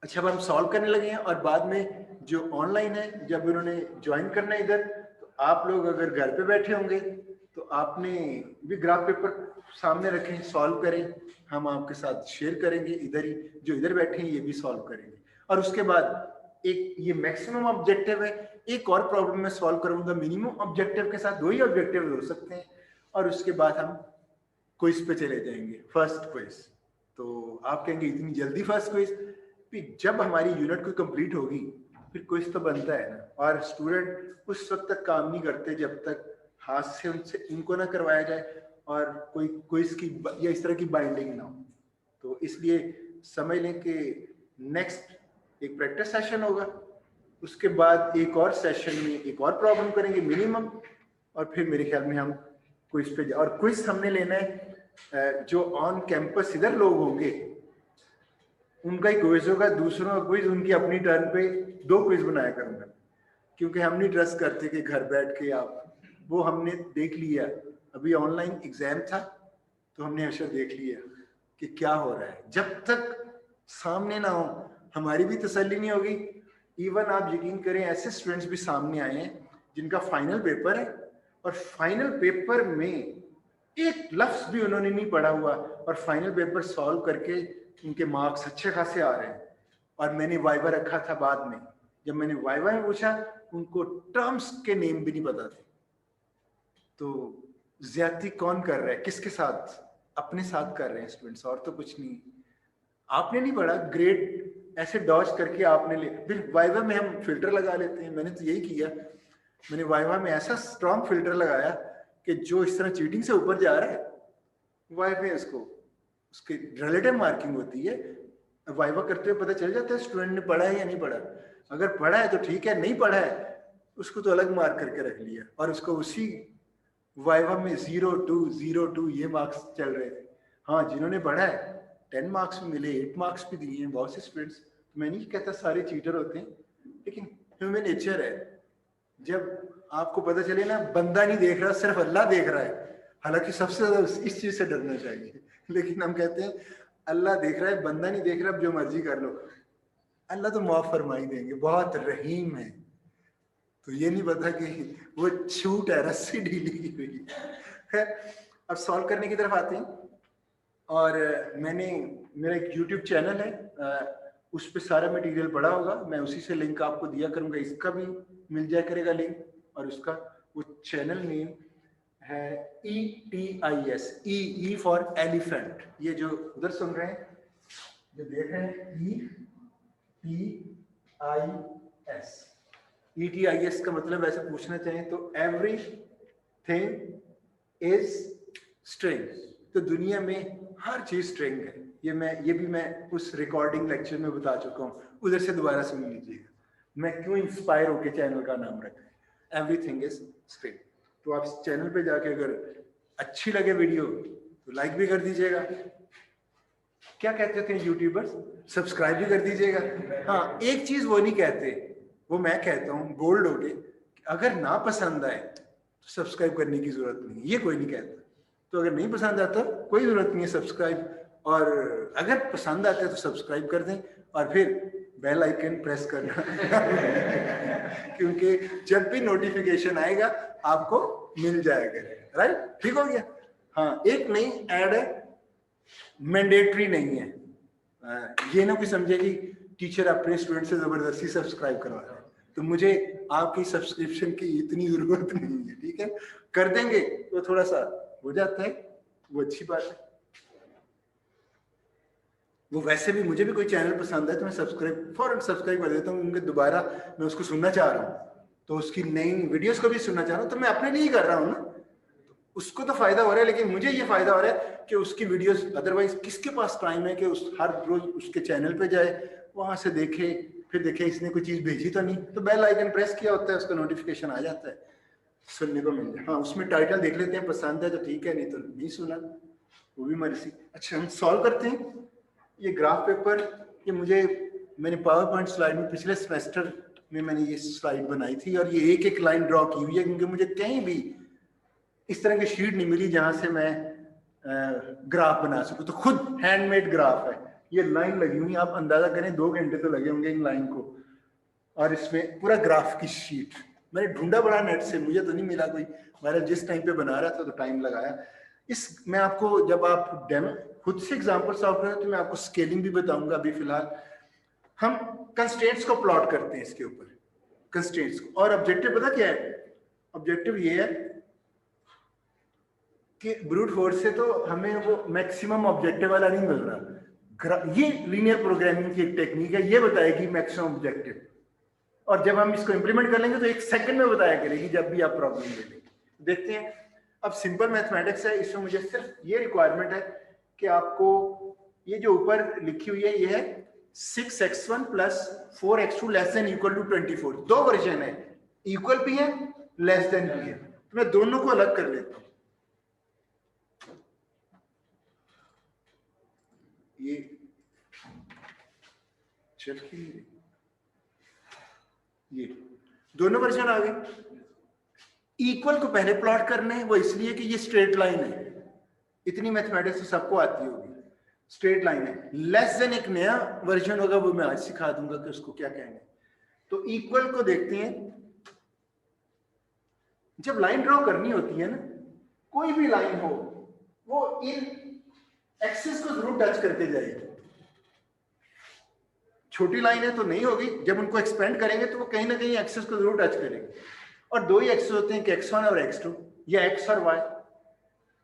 अच्छा अब हम सॉल्व करने लगे हैं और बाद में जो ऑनलाइन है जब उन्होंने ज्वाइन करना है इधर, तो आप लोग अगर घर पे बैठे होंगे तो आपने भी ग्राफ पेपर सामने रखें, सॉल्व करें, हम आपके साथ शेयर करेंगे। इधर ही जो इधर बैठे हैं ये भी सॉल्व करेंगे। और उसके बाद एक ये मैक्सिमम ऑब्जेक्टिव है, एक और प्रॉब्लम में सॉल्व करूंगा मिनिमम ऑब्जेक्टिव के साथ। 2 ही ऑब्जेक्टिव हो सकते हैं और उसके बाद हम क्विज पे चले जाएंगे, फर्स्ट क्विज। तो आप कहेंगे इतनी जल्दी फर्स्ट क्विज? जब हमारी यूनिट को कंप्लीट होगी फिर क्विज तो बनता है ना। और स्टूडेंट उस वक्त तक काम नहीं करते जब तक हाथ से उनसे इनको ना करवाया जाए और कोई क्विज की या इस तरह की बाइंडिंग ना हो। तो इसलिए समझ लें कि नेक्स्ट एक प्रैक्टिस सेशन होगा, उसके बाद एक और सेशन में एक और प्रॉब्लम करेंगे मिनिमम, और फिर मेरे ख्याल में हम क्विज पे और क्विज हमने लेना है जो ऑन कैंपस इधर लोग होंगे उनका ही क्विज होगा, दूसरों का क्विज, उनकी अपनी टर्न पे 2 क्विज बनाया करूंगा, क्योंकि हम नहीं ट्रस्ट करते कि घर बैठ के आप, वो हमने देख लिया, अभी ऑनलाइन एग्जाम था तो हमने ऐसा देख लिया कि क्या हो रहा है। जब तक सामने ना हो हमारी भी तसल्ली नहीं होगी। इवन आप यकीन करें ऐसे स्टूडेंट्स भी सामने आए हैं जिनका फाइनल पेपर है और फाइनल पेपर में एक लफ्ज भी उन्होंने नहीं पढ़ा हुआ और फाइनल पेपर सॉल्व करके उनके मार्क्स अच्छे खासे आ रहे हैं। और मैंने वाइवा रखा था बाद में, जब मैंने वाइवा में पूछा उनको टर्म्स के नेम भी नहीं पता थे। तो ज्यादती कौन कर रहा है, किसके साथ? अपने साथ कर रहे हैं स्टूडेंट्स, और तो कुछ नहीं। आपने नहीं पढ़ा, ग्रेड ऐसे डॉज करके आपने ले, फिर वाइवा में हम फिल्टर लगा लेते हैं। मैंने तो यही किया, मैंने वाइवा में ऐसा स्ट्रॉन्ग फिल्टर लगाया कि जो इस तरह चीटिंग से ऊपर जा रहा है वाइवा में उसको उसकी रिलेटिव मार्किंग होती है। वाइवा करते हुए पता चल जाता है स्टूडेंट ने पढ़ा है या नहीं पढ़ा। अगर पढ़ा है तो ठीक है, नहीं पढ़ा है उसको तो अलग मार्क करके रख लिया और उसको उसी वाइवा में 0-2 ये मार्क्स चल रहे थे। हाँ, जिन्होंने पढ़ा है 10 मार्क्स भी मिले, 8 मार्क्स भी दिए हैं बहुत से स्टूडेंट्स। तो मैं नहीं कहता सारे चीटर होते हैं, लेकिन ह्यूमन नेचर है। जब आपको पता चले ना बंदा नहीं देख रहा, सिर्फ अल्लाह देख रहा है, हालांकि सबसे ज्यादा इस चीज से डरना चाहिए, लेकिन हम कहते हैं अल्लाह देख रहा है, बंदा नहीं देख रहा, अब जो मर्जी कर लो, अल्लाह तो माफ फरमाई देंगे, बहुत रहीम है। तो ये नहीं पता कि वो छूट है, रस्सी ढीली की हुई है। अब सॉल्व करने की तरफ आते हैं। और मेरा एक YouTube चैनल है, उस पर सारा मटेरियल पड़ा होगा, मैं उसी से लिंक आपको दिया करूंगा, इसका भी मिल जाया करेगा लिंक। और उसका वो चैनल नेम है ETIS, E फॉर एलिफेंट। ये जो उधर सुन रहे हैं, जो देख रहे हैं ETIS का मतलब ऐसे पूछना चाहें तो एवरीथिंग इज स्ट्रिंग। तो दुनिया में हर चीज स्ट्रिंग है। ये भी मैं उस रिकॉर्डिंग लेक्चर में बता चुका हूँ, उधर से दोबारा सुन लीजिएगा मैं क्यों इंस्पायर होके चैनल का नाम रखा है, एवरीथिंग इज स्ट्रिंग। तो आप इस चैनल पे जाके अगर अच्छी लगे वीडियो तो लाइक भी कर दीजिएगा, क्या कहते थे यूट्यूबर्स, सब्सक्राइब भी कर दीजिएगा। हाँ, एक चीज वो नहीं कहते, वो मैं कहता हूँ बोल्ड होके, अगर ना पसंद आए तो सब्सक्राइब करने की जरूरत नहीं है, ये कोई नहीं कहता। तो अगर नहीं पसंद आता कोई जरूरत नहीं है सब्सक्राइब, और अगर पसंद आता है तो सब्सक्राइब कर दें और फिर बेल आइकन प्रेस करना क्योंकि जब भी नोटिफिकेशन आएगा आपको मिल जाएगा। राइट, ठीक हो गया। हाँ, एक नई ऐड है, मैंडेटरी नहीं है, ये ना कोई समझे कि टीचर अपने स्टूडेंट से जबरदस्ती सब्सक्राइब करवा रहे हैं, तो मुझे आपकी सब्सक्रिप्शन की इतनी जरूरत नहीं है, ठीक है। कर देंगे तो थोड़ा सा हो जाता है, वो अच्छी बात है। वो वैसे भी मुझे भी कोई चैनल पसंद है तो मैं फौरन सब्सक्राइब कर देता हूँ, क्योंकि दोबारा मैं उसको सुनना चाह रहा हूँ, तो उसकी नई वीडियोस को भी सुनना चाह रहा हूँ, तो मैं अपने लिए ही कर रहा हूँ ना, उसको तो फायदा हो रहा है, लेकिन मुझे ये फायदा हो रहा है कि उसकी वीडियोस, अदरवाइज किसके पास टाइम है कि उस हर रोज उसके चैनल पे जाए, वहां से देखे, फिर देखे इसने कोई चीज भेजी तो नहीं, तो बेल आइकन प्रेस किया होता है, उसका नोटिफिकेशन आ जाता है, सुनने को मिल जाए। हाँ, उसमें टाइटल देख लेते हैं, पसंद है तो ठीक है, नहीं तो नहीं सुना, वो भी मर्जी। अच्छा, हम सॉल्व करते हैं ये ग्राफ पेपर। ये मैंने पावर पॉइंट स्लाइड में पिछले सेमेस्टर में मैंने ये स्लाइड बनाई थी, और ये एक एक लाइन ड्रॉ की हुई है, क्योंकि मुझे कहीं भी इस तरह की शीट नहीं मिली जहां से मैं ग्राफ बना सकूं। तो खुद हैंडमेड ग्राफ है, ये लाइन लगी हुई, आप अंदाजा करें 2 घंटे तो लगे होंगे इन लाइन को, और इसमें पूरा ग्राफ की शीट मैंने ढूंढा बड़ा नेट से, मुझे तो नहीं मिला कोई, मैंने जिस टाइम पे बना रहा था तो टाइम लगाया। मैं आपको, जब आप डेमो खुद से एग्जांपल सॉल्व करें तो मैं आपको स्केलिंग भी बताऊंगा। अभी फिलहाल हम कंस्ट्रेंट्स को प्लॉट करते हैं इसके ऊपर, कंस्ट्रेंट्स को। और ऑब्जेक्टिव पता क्या है? ऑब्जेक्टिव ये है कि ब्रूट फोर्स से तो हमें वो मैक्सिमम ऑब्जेक्टिव वाला नहीं मिल रहा। ये लीनियर प्रोग्रामिंग की एक टेक्निक है, ये बताएगी मैक्सिमम ऑब्जेक्टिव, और जब हम इसको इंप्लीमेंट कर लेंगे तो 1 सेकंड में बताया करेगी जब भी आप प्रॉब्लम ले लेंगे। देखते हैं, अब सिंपल मैथमेटिक्स है, इसमें मुझे सिर्फ ये रिक्वायरमेंट है कि आपको ये जो ऊपर लिखी हुई है, ये है 6x1 + 4x2 ≤ 24। 2 वर्जन है, इक्वल भी है, लेस देन भी है, तो मैं दोनों को अलग कर लेता हूं। ये चल ही नहीं रही। ये दोनों वर्जन आ गए। इक्वल को पहले प्लॉट करने हैं, वो इसलिए कि ये स्ट्रेट लाइन है, इतनी मैथमेटिक्स तो सबको आती होगी, स्ट्रेट लाइन है। लेस देन एक नया वर्जन होगा, वो मैं आज सिखा दूंगा कि उसको क्या कहेंगे। तो इक्वल को देखते हैं, जब लाइन ड्रॉ करनी होती है ना, कोई भी लाइन हो वो इन एक्सिस को जरूर टच करके जाएगी। छोटी लाइन है तो नहीं होगी, जब उनको एक्सपेंड करेंगे तो वो कहीं ना कहीं एक्सिस को जरूर टच करेंगे। और दो ही एक्सिस होते हैं कि x1 और x2, या x और y,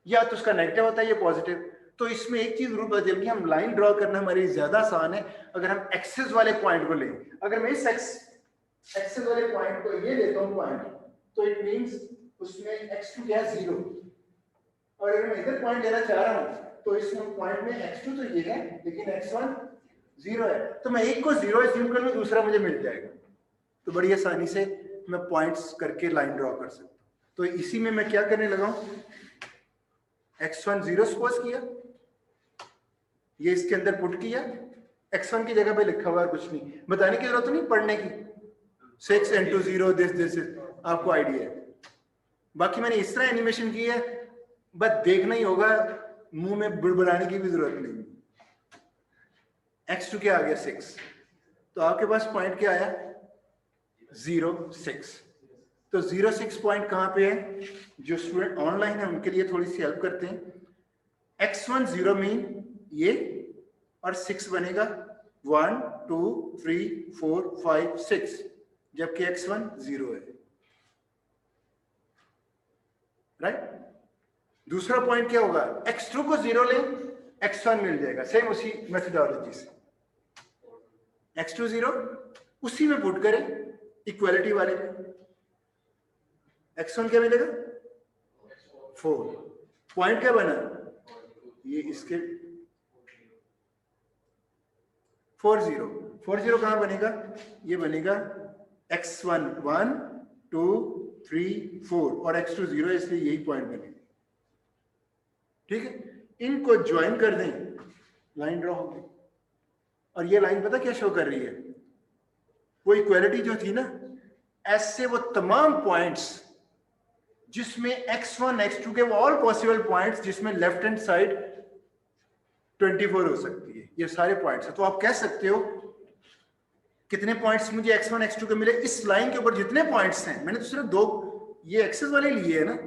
या तो उसका नेगेटिव होता है या पॉजिटिव। तो इसमें एक चीज जरूर पता चल गई, हम लाइन ड्रॉ करना हमारे लिए ज्यादा आसान है अगर हम एक्सिस वाले पॉइंट को लें। अगर मैं इस एक्सिस वाले पॉइंट को ये लेता हूं पॉइंट, तो इट मींस उसमें x2 क्या है, 0। और अगर मैं इधर पॉइंट लेना चाह रहा हूं तो इसमें पॉइंट में x2 तो ये है, लेकिन x1 0 है। तो मैं एक को 0 एज्यूम कर लूं, दूसरा मुझे मिल जाएगा। तो बड़ी आसानी से मैं पॉइंट्स करके लाइन ड्रॉ कर सकता हूं। तो इसी में मैं क्या करने लगा हूं, x1 0 सपोज किया, ये इसके अंदर पुट किया, x1 की जगह पे लिखा हुआ है कुछ नहीं, बताने की जरूरत नहीं, पढ़ने की। 6 into 0 दिस आपको आइडिया है। बाकी मैंने इस तरह एनिमेशन की है, बस देखना ही होगा, मुंह में बुड़बुड़ाने की भी जरूरत नहीं। x2 क्या आ गया, 6। तो आपके पास पॉइंट क्या आया, 0 6। तो 0 6 पॉइंट कहां पे है, जो स्टूडेंट ऑनलाइन है उनके लिए थोड़ी सी हेल्प करते हैं। x1 0 मीन ये, और 6 बनेगा 1 2 3 4 5 6, जबकि x1 0 है, राइट। दूसरा पॉइंट क्या होगा, x2 को 0 ले, x1 मिल जाएगा, सेम उसी मेथोडोलॉजी से। x2 0 उसी में पुट करें, इक्वालिटी वाले में, x1 क्या मिलेगा, 4। पॉइंट क्या बना, ये इसके 4 0 कहां बनेगा, ये बनेगा x1 1 2 3 4 और x2 0, इसलिए यही पॉइंट बनेगा। ठीक है, इनको ज्वाइन कर दें, लाइन ड्रॉ होगी। और ये लाइन पता क्या शो कर रही है, वो इक्वालिटी जो थी ना, ऐसे वो तमाम पॉइंट्स जिसमें x1 x2 के वो ऑल पॉसिबल पॉइंट्स जिसमें लेफ्ट हैंड साइड 24 हो सकती है, ये सारे पॉइंट्स है। तो आप कह सकते हो कितने पॉइंट्स मुझे x1 x2 के मिले, इस लाइन के ऊपर जितने पॉइंट्स हैं, मैंने तो सिर्फ 2 ये एक्सेस वाले लिए है ना,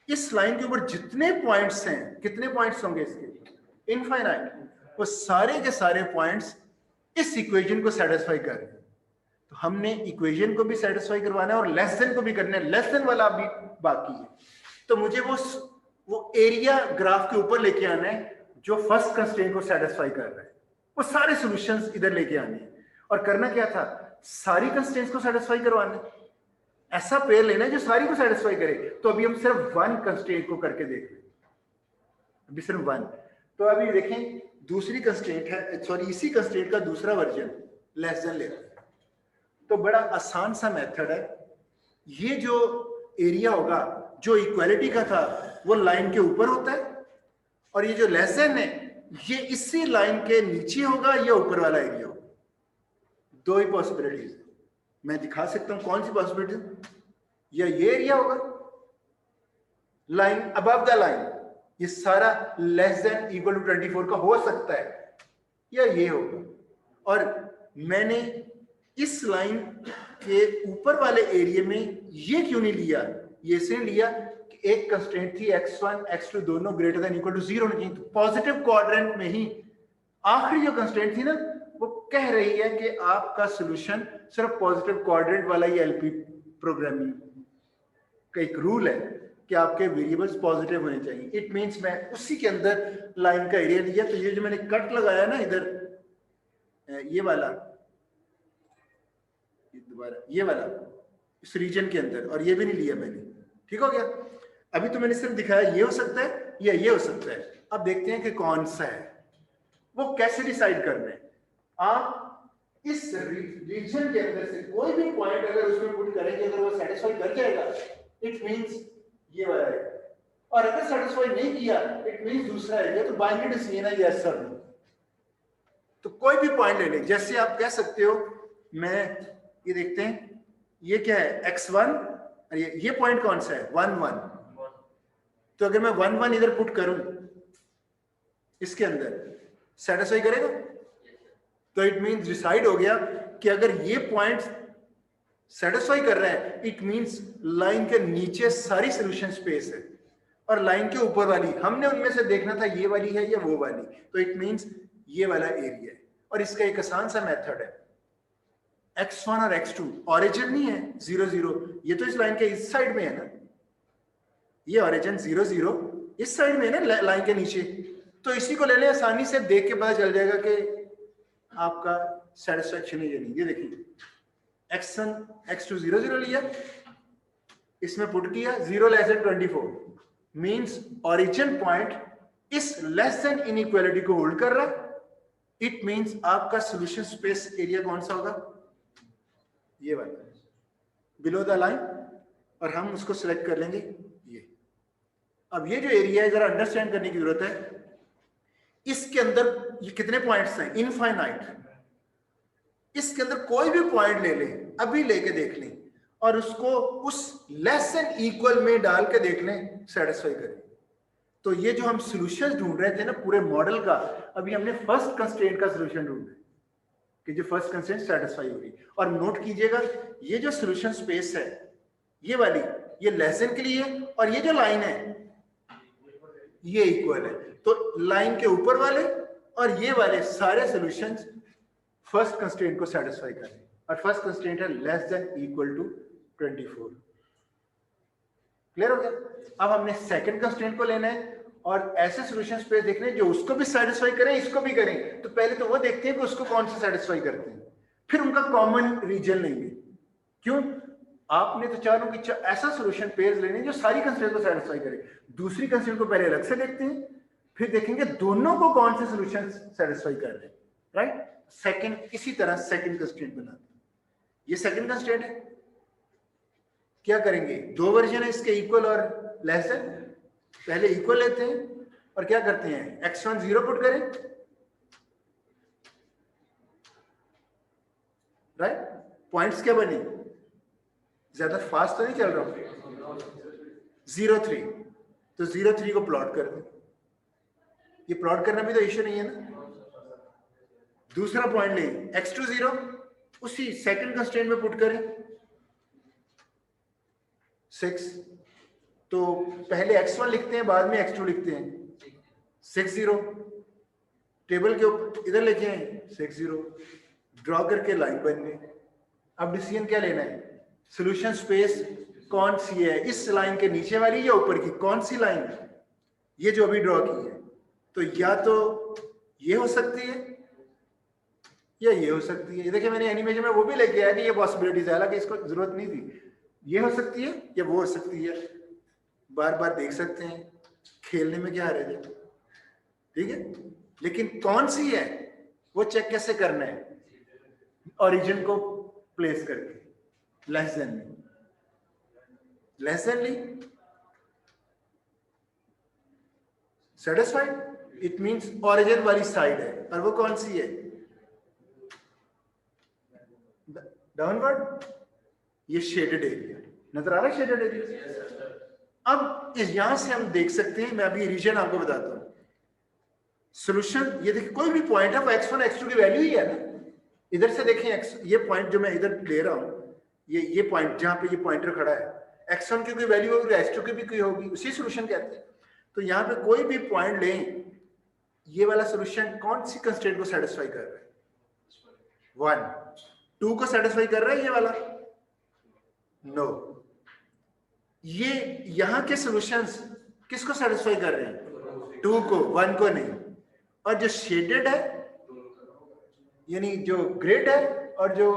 इस लाइन के ऊपर जितने पॉइंट्स हैं, कितने पॉइंट्स होंगे इसके, इनफाइनाइट। वो सारे के सारे पॉइंट्स इस इक्वेशन को सेटिस्फाई कर रहे हैं। तो हमने इक्वेशन को भी सेटिस्फाई करवाना है और लेस देन को भी करना है, लेस देन वाला भी बाकी है। तो मुझे वो एरिया ग्राफ के ऊपर लेके आना है जो फर्स्ट कंस्ट्रेंट को सेटिस्फाई कर रहा है, वो सारे सॉल्यूशंस इधर लेके आने हैं। और करना क्या था, सारी कंस्ट्रेंट्स को सेटिस्फाई करवाना है, ऐसा पेयर लेना है जो सारी को सेटिस्फाई करे। तो अभी हम सिर्फ 1 कंस्ट्रेंट को करके देख रहे हैं, अभी सिर्फ 1। तो अभी देखें दूसरी कंस्ट्रेंट है, सॉरी इसी कंस्ट्रेंट का दूसरा वर्जन लेस देन लेते हैं। तो बड़ा आसान सा मेथड है। ये जो एरिया होगा जो इक्वालिटी का था वो लाइन के ऊपर होता है, और ये जो लेस देन है ये इसी लाइन के नीचे होगा या ऊपर वाला एरिया होगा। दो ही पॉसिबिलिटीज, मैं दिखा सकता हूं कौन सी पॉसिबिलिटी, या ये एरिया होगा लाइन अबव द लाइन, ये सारा लेस देन इक्वल टू 24 का हो सकता है, या ये होगा। और मैंने इस लाइन के ऊपर वाले एरिया में ये क्यों नहीं लिया, ये इसलिए लिया कि एक कंस्ट्रेंट थी x1 x2 दोनों ग्रेटर देन इक्वल टू 0 होनी चाहिए। तो पॉजिटिव क्वाड्रेंट में ही आखिरी जो कंस्ट्रेंट थी ना, वो कह रही है कि आपका सॉल्यूशन सिर्फ पॉजिटिव क्वाड्रेंट वाला ही एलपी प्रोग्रामिंग का एक रूल है कि आपके वेरिएबल्स पॉजिटिव होने चाहिए। इट मींस मैं उसी के अंदर लाइन का एरिया लिया। तो ये जो मैंने कट लगाया ना इधर, ये वाला, दोबारा ये वाला इस रीजन के अंदर, और ये भी नहीं लिया मैंने, ठीक हो गया। अभी तो मैंने सिर्फ दिखाया ये हो सकता है या ये हो सकता है। अब देखते हैं कि कौन सा है, वो कैसे डिसाइड करना है। आप इस रीजन के अंदर से कोई भी पॉइंट अगर उसमें पुट करेंगे, अगर वो सेटिस्फाई कर जाएगा इट मींस ये वाला है, और अगर सेटिस्फाई नहीं किया इट मींस दूसरा एरिया। तो बाइनरी डिसीजन है यस और नो। तो कोई भी पॉइंट ले लें, जैसे आप कह सकते हो, मैं ये देखते हैं ये क्या है x1, ये पॉइंट कौन सा है 1 1, तो अगर मैं 1 1 इधर पुट करूं इसके अंदर, सेटिस्फाई करेगा? तो इट मींस डिसाइड हो गया कि अगर ये पॉइंट सेटिस्फाई कर रहा है, इट मींस लाइन के नीचे सारी सॉल्यूशन स्पेस है और लाइन के ऊपर वाली हमने उनमें से देखना था ये वाली है या वो वाली, तो इट मींस ये वाला एरिया है। और इसका एक आसान सा मेथड है, x1 और x2 ओरिजिन नहीं है 0 0, ये तो इस लाइन के इस साइड में है ना, ये ओरिजिन 0 0 इस साइड में है ना लाइन के नीचे, तो इसी को ले लें, आसानी से देख के पता चल जाएगा कि आपका सेटिस्फैक्शन है या नहीं। ये देखिए x1 x2 0 0 लिया, इसमें पुट किया 0 less than 24, means origin point इस लेस देन इनइक्वालिटी को होल्ड कर रहा है, इट मींस आपका सॉल्यूशन स्पेस एरिया कौन सा होगा, ये वाला बिलो द लाइन, और हम उसको सिलेक्ट कर लेंगे ये। अब ये जो एरिया है जरा अंडरस्टैंड करने की जरूरत है, इसके अंदर ये कितने पॉइंट्स हैं, इनफाइनाइट, इसके अंदर कोई भी पॉइंट ले लें, अभी लेके देख लें और उसको उस लेस देन इक्वल में डाल के देख लें, सेटिस्फाई करें। तो ये जो हम सॉल्यूशंस ढूंढ रहे थे ना पूरे मॉडल का, अभी हमने फर्स्ट कंस्ट्रेंट का सॉल्यूशन ढूंढा कि जो फर्स्ट कंस्ट्रेंट सेटिस्फाई हो रही। और नोट कीजिएगा ये जो सॉल्यूशन स्पेस है ये वाली, ये लेस देन के लिए, और ये जो लाइन है ये इक्वल है, तो लाइन के ऊपर वाले और ये वाले सारे सॉल्यूशंस फर्स्ट कंस्ट्रेंट को सेटिस्फाई करें, और फर्स्ट कंस्ट्रेंट है less than equal to 24। Clear हो गया? अब हमने सेकंड कंस्ट्रेंट को लेना है और ऐसे सॉल्यूशन स्पेस देखने जो उसको भी सेटिस्फाई करें, इसको भी करें। तो पहले तो वो देखते हैं कि उसको कौन सा सेटिस्फाई करते हैं, फिर उनका कॉमन रीजन लेंगे। क्यों? आपने तो चारों की ऐसा सॉल्यूशन पेयर्स लेने जो सारी कंस्ट्रेंट को सेटिस्फाई करे। दूसरी कंस्ट्रेंट को पहले अलग से देखते हैं, फिर देखेंगे दोनों को कौन से सॉल्यूशन सेटिस्फाई कर रहे हैं, राइट? सेकंड, इसी तरह सेकंड कंस्ट्रेंट बनाते हैं। ये सेकंड कंस्ट्रेंट है, क्या करेंगे, दो वर्जन है इसके, इक्वल और लेस देन। पहले इक्वल लेते हैं और क्या करते हैं, x1 0 पुट करें, राइट? पॉइंट्स क्या बने, ज्यादा फास्ट तो नहीं चल रहा हूं, 0 3, तो 0 3 को प्लॉट कर दें। ये प्लॉट करना भी तो इश्यू नहीं है ना। दूसरा पॉइंट लें, x2 0, उसी सेकंड कंस्ट्रेंट में पुट करें 6, तो पहले x1 लिखते हैं बाद में x2 लिखते हैं, 6 0, टेबल के ऊपर इधर लेके आए 6 0, ड्रॉ करके लाइन बन गई। अब डिसीजन क्या लेना है, सॉल्यूशन स्पेस कौन सी है, इस लाइन के नीचे वाली या ऊपर की, कौन सी लाइन, ये जो अभी ड्रॉ की है। तो या तो ये हो सकती है या ये हो सकती है। ये देखिए मैंने एनिमेशन में वो भी लेके आया कि ये पॉसिबिलिटीज है, हालांकि इसको जरूरत नहीं थी। ये हो सकती है या वो हो सकती है, बार बार देख सकते हैं, खेलने में क्या हर्ज है, ठीक है। लेकिन कौन सी है वो चेक कैसे करना है, ओरिजिन को प्लेस करके लेस देन में, लेस देन ली सेटिस्फाइड, इट मींस ओरिजिन वाली साइड है, और वो कौन सी है, डाउनवर्ड। ये शेडेड एरिया नजर आ रहा है, शेडेड एरिया। अब इस यहां से हम देख सकते हैं, मैं अभी रीजन आपको बताता हूं। सॉल्यूशन ये देखिए, कोई भी पॉइंट है वो x1 x2 की वैल्यू ही है ना। इधर से देखें x, ये पॉइंट जो मैं इधर ले रहा हूं, ये पॉइंट जहां पे ये पॉइंटर खड़ा है, x1 की कोई वैल्यू होगी, x2 की भी कोई होगी, उसी सॉल्यूशन कहते हैं। तो यहाँ पे कोई भी पॉइंट लें, ये वाला सॉल्यूशन कौन सी कंस्ट्रेंट को सेटिस्फाई कर रहा है, 1 2 को सेटिस्फाई कर रहा है ये वाला, नो। ये यहां के सॉल्यूशंस किसको सेटिस्फाई कर रहे हैं, 2 को, 1 को नहीं। और जो शेडेड है यानी जो ग्रेड है और जो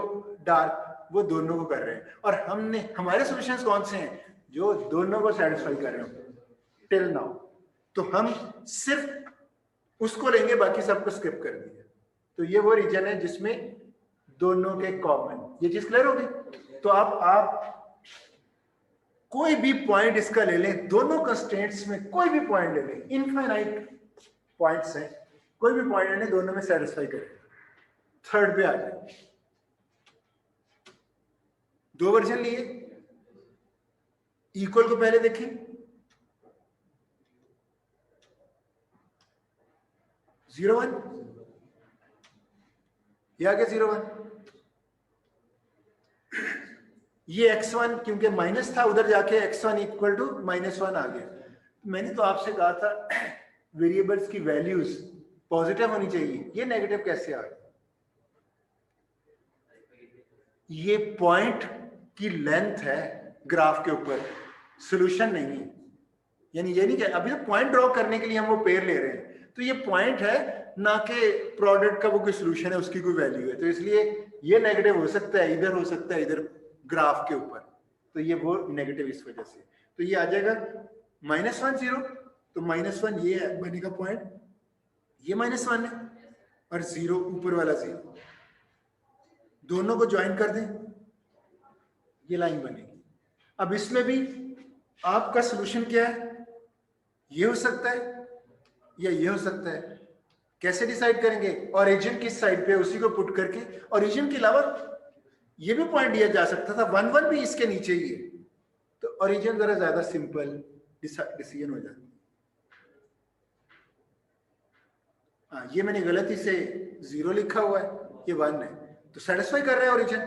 डार्क, वो दोनों को कर रहे हैं। और हमने हमारे सॉल्यूशंस कौन से हैं जो दोनों को सेटिस्फाई कर रहे हैं टिल नाउ। तो हम सिर्फ उसको लेंगे, बाकी सबको स्किप कर दिया। तो ये वो रीजन है जिसमें दोनों के कॉमन, ये चीज क्लियर होगी। तो आप कोई भी पॉइंट इसका ले लें, दोनों कंस्ट्रेंट्स में कोई भी पॉइंट ले लें, इनफाइनाइट पॉइंट्स हैं, कोई भी पॉइंट ले लें, दोनों में सेटिस्फाई करें। थर्ड पे आ जाए। दो वर्जन लिए, इक्वल को पहले देखें, 0 1, ये आ गया 0 1। ये x1 क्योंकि माइनस था, उधर जाके x1 इक्वल टू -1 आ गया। मैंने तो आपसे कहा था वेरिएबल्स की वैल्यूज पॉजिटिव होनी चाहिए, ये नेगेटिव कैसे आ गया? ये पॉइंट की लेंथ है ग्राफ के ऊपर, सॉल्यूशन नहीं है। यानी ये नहीं कि अभी तो पॉइंट ड्रॉ करने के लिए हम वो पेयर ले रहे हैं, तो ये पॉइंट है ना कि प्रोडक्ट का वो कोई सॉल्यूशन है, उसकी कोई वैल्यू है। तो इसलिए ये नेगेटिव हो सकता है, इधर हो सकता है, इधर ग्राफ के ऊपर, तो ये वो नेगेटिव इस वजह से। तो ये आ जाएगा -1 0, तो -1 ये है बनेगा पॉइंट, ये -1 है और 0 ऊपर वाला 0, दोनों को ज्वाइन कर दें, ये लाइन बनेगी। अब इसमें भी आपका सॉल्यूशन क्या है? ये हो सकता है या ये हो सकता है। कैसे डिसाइड करेंगे? ओरिजिन किस साइड पे है उसी को पुट करके। ओरिजिन के अलावा ये भी पॉइंट दिया जा सकता था, 1 1 भी इसके नीचे ही है, तो ओरिजिन जरा ज्यादा सिंपल डिसीजन हो जाता है। हाँ, ये मैंने गलती से 0 लिखा हुआ है, ये 1 है, तो सेटिस्फाई कर रहा है origin.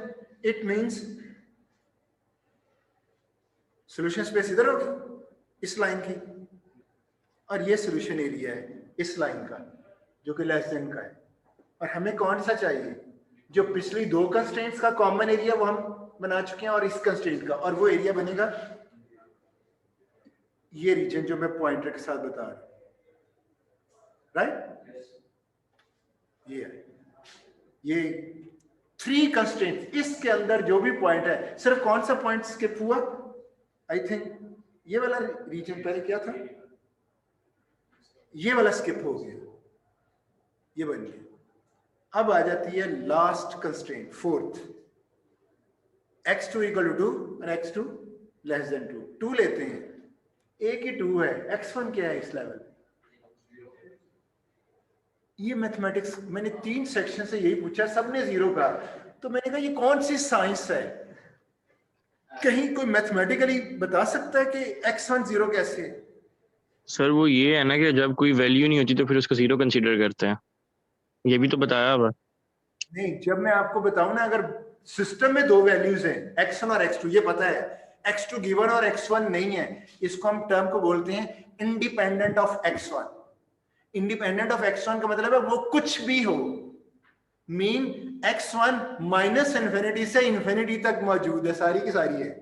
It means solution space इधर होगी इस लाइन की, और ये सॉल्यूशन एरिया है इस लाइन का जो कि लेस देन का है। और हमें कौन सा चाहिए? जो पिछली दो कंस्ट्रेंट्स का कॉमन एरिया वो हम बना चुके हैं, और इस कंस्ट्रेंट का, और वो एरिया बनेगा ये रीजन जो मैं पॉइंटर के साथ बता रहा हूं, राइट? ये है, ये 3 कंस्ट्रेंट्स, इसके अंदर जो भी पॉइंट है, सिर्फ कौन सा पॉइंट स्किप हुआ? आई थिंक ये वाला रीजन पहले क्या था, ये वाला स्किप हो गया, ये बन गया। अब आ जाती है लास्ट कंस्ट्रेंट, फोर्थ, x2 = 2 और x2 <2। 2 लेते हैं, एक ही 2 है, x1 क्या है इस लेवल? ये मैथमेटिक्स मैंने 3 सेक्शन से यही पूछा, सबने 0 कहा, तो मैंने कहा ये कौन सी साइंस है? कहीं कोई मैथमेटिकली बता सकता है कि x1 0 कैसे है? सर वो ये है ना कि जब कोई वैल्यू नहीं होती तो फिर उसको 0 कंसीडर करते हैं, ये भी तो बताया हुआ। नहीं, जब मैं आपको बताऊं ना, अगर सिस्टम में 2 वैल्यूज हैं x1 और x2, ये पता है x2 गिवन और x1 नहीं है, इसको हम टर्म को बोलते हैं independent of x1। Independent of x1 का मतलब है वो कुछ भी हो, मीन x1 -∞ से इंफिनिटी तक मौजूद है, सारी की सारी है।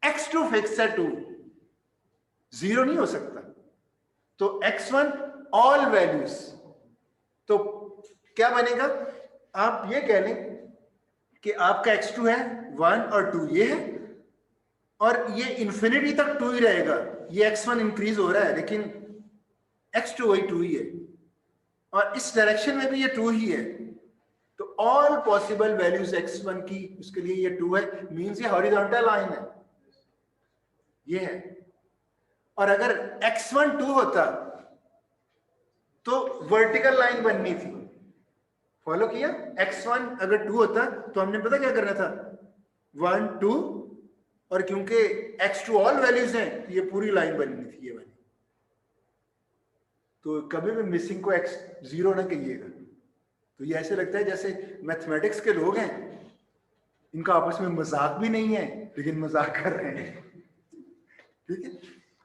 x2 फिक्स है 2, 0 नहीं हो सकता। तो x1 ऑल वैल्यूज, तो क्या बनेगा? आप ये कह लें कि आपका x2 है 1 और 2 ये है, और ये इंफिनिटी तक 2 ही रहेगा। ये x1 इंक्रीज हो रहा है लेकिन x2 वही 2 ही है, और इस डायरेक्शन में भी ये 2 ही है। तो ऑल पॉसिबल वैल्यूज x1 की, उसके लिए ये 2 है, मींस ये हॉरिजॉन्टल लाइन है, ये है। और अगर x1 2 होता तो वर्टिकल लाइन बननी थी, फॉलो किया? x1 अगर 2 होता तो हमने पता क्या करना था, 1 2, और क्योंकि x2 ऑल वैल्यूज हैं तो ये पूरी लाइन बननी थी, ये वाली। तो कभी भी मिसिंग को x0 ना कहिएगा। तो ये ऐसे लगता है जैसे मैथमेटिक्स के लोग हैं, इनका आपस में मजाक भी नहीं है लेकिन मजाक कर रहे हैं, ठीक है?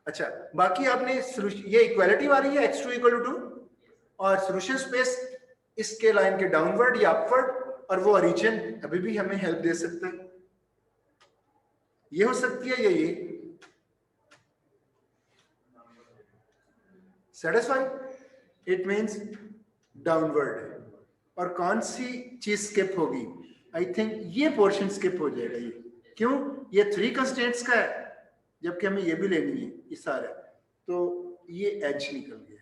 अच्छा, बाकी आपने ये इक्वालिटी वाली है x2 = 2, और सॉल्यूशन स्पेस इसके लाइन के डाउनवर्ड या अपवर्ड, और वो ओरिजिन अभी भी हमें हेल्प दे सकता है, ये हो सकती है या ये। सेटिस्फाई, इट मींस डाउनवर्ड है। और कौन सी चीज स्किप होगी? आई थिंक ये पोर्शन स्किप हो जाएगा। ये क्यों? ये 3 कंस्ट्रेंट्स का है, जबकि हमें ये भी लेनी है, ये सारा, तो ये एज निकल गया।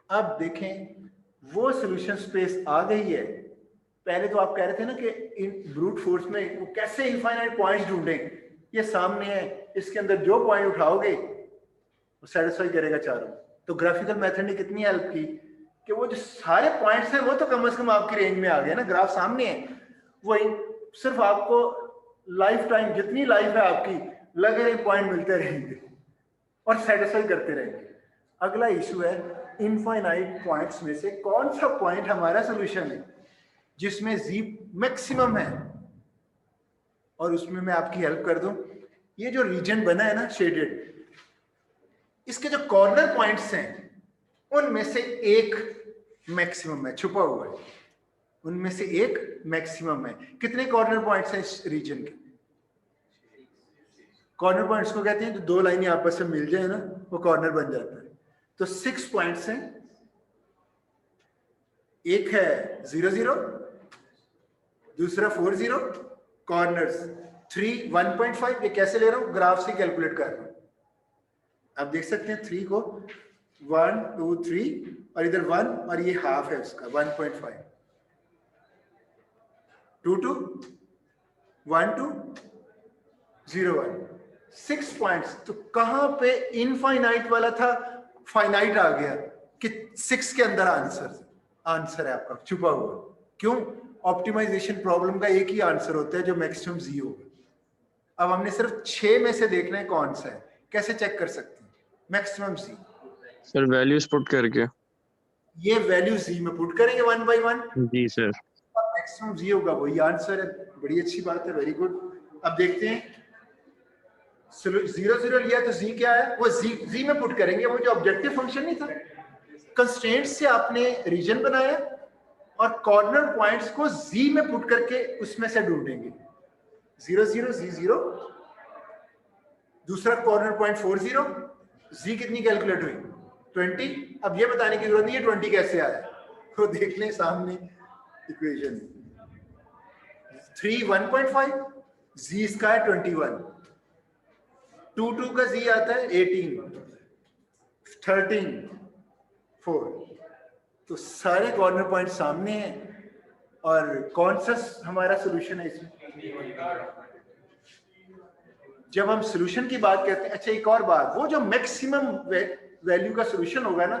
अब देखें वो सॉल्यूशन स्पेस आ गई है। पहले तो आप कह रहे थे ना कि इन ब्रूट फोर्स में वो कैसे इनफाइनाइट पॉइंट्स ढूंढें, ये सामने है, इसके अंदर जो पॉइंट उठाओगे वो सेटिस्फाई करेगा चारों। तो ग्राफिकल मेथड ने कितनी हेल्प की कि वो जो सारे पॉइंट्स हैं वो तो कम से कम आपकी रेंज में आ गए ना, ग्राफ सामने है, वही सिर्फ आपको लाइफ टाइम जितनी लाइफ है आपकी लगे रहे पॉइंट मिलते रहेंगे और सेटिस्फाई करते रहेंगे। अगला इशू है इनफाइनाइट पॉइंट्स में से कौन सा पॉइंट हमारा सोल्यूशन है जिसमें z मैक्सिमम है, और उसमें मैं आपकी हेल्प कर दूं। ये जो रीजन बना है ना शेडेड, इसके जो कॉर्नर पॉइंट्स हैं उनमें से एक मैक्सिमम है, छुपा हुआ है, उनमें से एक मैक्सिमम है। कितने कॉर्नर पॉइंट्स हैं इस रीजन के? कॉर्नर पॉइंट्स को कहते हैं जो दो लाइनें आपस में मिल जाए ना वो कॉर्नर बन जाता है। तो 6 पॉइंट्स हैं, एक है 0 0, दूसरा 4 0, कॉर्नर्स 3 1.5। ये कैसे ले रहा हूं? ग्राफ से कैलकुलेट कर रहा हूं। आप देख सकते हैं 3 को 1 2 3 और इधर 1 और ये हाफ है उसका 1.5, 2 2 1 2 0 1, 6 पॉइंट्स। तो कहां पे इनफाइनाइट वाला था फाइनाइट आ गया कि 6 के अंदर आंसर है आपका छुपा हुआ। क्यों? ऑप्टिमाइजेशन प्रॉब्लम का एक ही आंसर होता है जो मैक्सिमम z होगा। अब हमने सिर्फ 6 में से देखना है कौन सा है। कैसे चेक कर सकते हैं? Maximum z sir values put करके, ये वैल्यू z में पुट करेंगे 1 by 1। जी सर। मैक्सिमम z होगा, वही आंसर है। बड़ी अच्छी बात है, वेरी गुड। अब देखते हैं 0 0 लिया तो z क्या है? वो z में पुट करेंगे। वो जो ऑब्जेक्टिव फंक्शन नहीं था, कंस्ट्रेंट से आपने रीजन बनाया और कॉर्नर पॉइंट्स को z में पुट करके उसमें से ढूंढेंगे। 0 0 z 0, दूसरा कॉर्नर पॉइंट 4 0, z कितनी कैलकुलेट हुई? 20। अब ये बताने की जरूरत नहीं है 20 कैसे आया, तो देख लें सामने इक्वेशन। 3 1.5, z इसका है 21, 2 2 का z आता है 18, 13 4। तो सारे कॉर्नर पॉइंट सामने हैं। और कौन सा हमारा सोल्यूशन है इसमें? जब हम सोल्यूशन की बात करते हैं, अच्छा एक और बात, वो जो मैक्सिमम वैल्यू का सोल्यूशन होगा ना,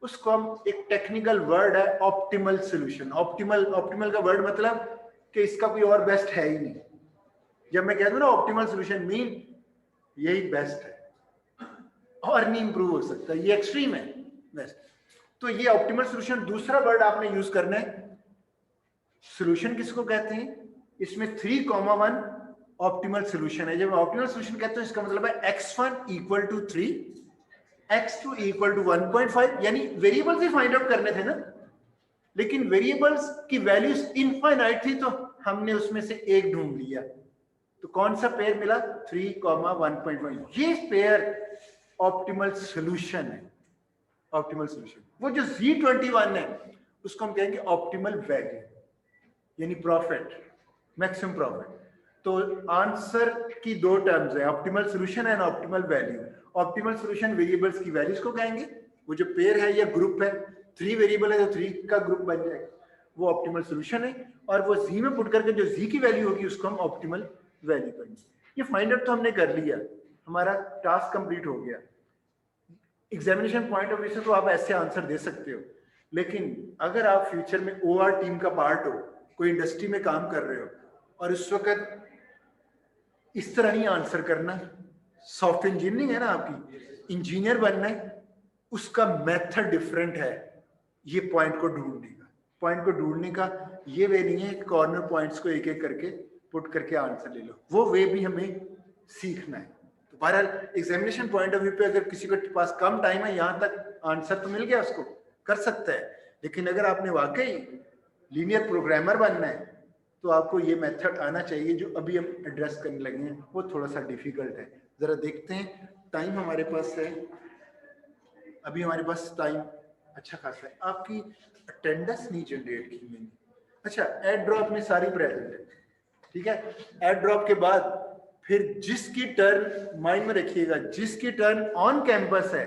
उसको हम एक टेक्निकल वर्ड है ऑप्टिमल सोल्यूशन। ऑप्टिमल का वर्ड मतलब कि इसका कोई और बेस्ट है ही नहीं। जब मैं कहता हूं ना ऑप्टिमल सोल्यूशन मीन यही बेस्ट है और नहीं इंप्रूव हो सकता, ये एक्सट्रीम है बेस्ट। तो ये ऑप्टिमल सोल्यूशन। दूसरा वर्ड आपने यूज करना है, सोल्यूशन किसको कहते हैं? इसमें 3,1 ऑप्टिमल सोल्यूशन है। जब ऑप्टिमल सोल्यूशन कहते हैं इसका मतलब है x1 equal to 3, x2 equal to 1.5। यानी वेरिएबल्स ही फाइंड आउट करने थे ना, लेकिन वेरिएबल्स की वैल्यूज इनफाइनाइट थी तो हमने उसमें से एक ढूंढ लिया। तो कौन सा पेयर मिला? 3,1.5। ये पेयर ऑप्टिमल सोल्यूशन है। Optimal solution. वो जो Z21 है उसको हम कहेंगे ऑप्टिमल वैल्यू, यानी प्रॉफिट, मैक्सिमम प्रॉफिट। तो आंसर की दो टर्म्स है, optimal solution and optimal value. Optimal solution variables की वैल्यूज को कहेंगे, वो जो पेयर है या ग्रुप है, 3 वेरिएबल है तो 3 का ग्रुप बन जाएगा, वो ऑप्टिमल सोल्यूशन है। और वो z में पुट करके जो z की वैल्यू होगी उसको हम ऑप्टिमल वैल्यू करेंगे। ये फाइंड आउट तो हमने कर लिया, हमारा टास्क कंप्लीट हो गया। एग्जामिनेशन पॉइंट ऑफ व्यू से तो आप ऐसे आंसर दे सकते हो, लेकिन अगर आप फ्यूचर में OR टीम का पार्ट हो, कोई इंडस्ट्री में काम कर रहे हो और उस वक्त इस तरह नहीं आंसर करना, सॉफ्टवेयर इंजीनियरिंग है ना आपकी, इंजीनियर बनना है, उसका मेथड डिफरेंट है। ये पॉइंट को ढूंढने का ये वे नहीं है कॉर्नर पॉइंट्स को एक एक करके पुट करके आंसर ले लो, वो वे भी हमें सीखना है। तो बहरहाल एग्जामिनेशन पॉइंट ऑफ व्यू पे अगर किसी के पास कम टाइम है, यहाँ तक आंसर तो मिल गया, उसको कर सकता है। लेकिन अगर आपने वाकई लीनियर प्रोग्रामर बनना है तो आपको ये मेथड आना चाहिए जो अभी हम एड्रेस करने लगे हैं, वो थोड़ा सा डिफिकल्ट है। जरा देखते हैं, टाइम हमारे पास है, अभी हमारे पास टाइम अच्छा खासा है। आपकी अटेंडेंस नहीं जनरेट की मैंने। अच्छा, एड ड्रॉप में सारी प्रेजेंट है, ठीक है। एड ड्रॉप के बाद फिर जिसकी टर्न माइंड में रखिएगा, जिसकी टर्न ऑन कैंपस है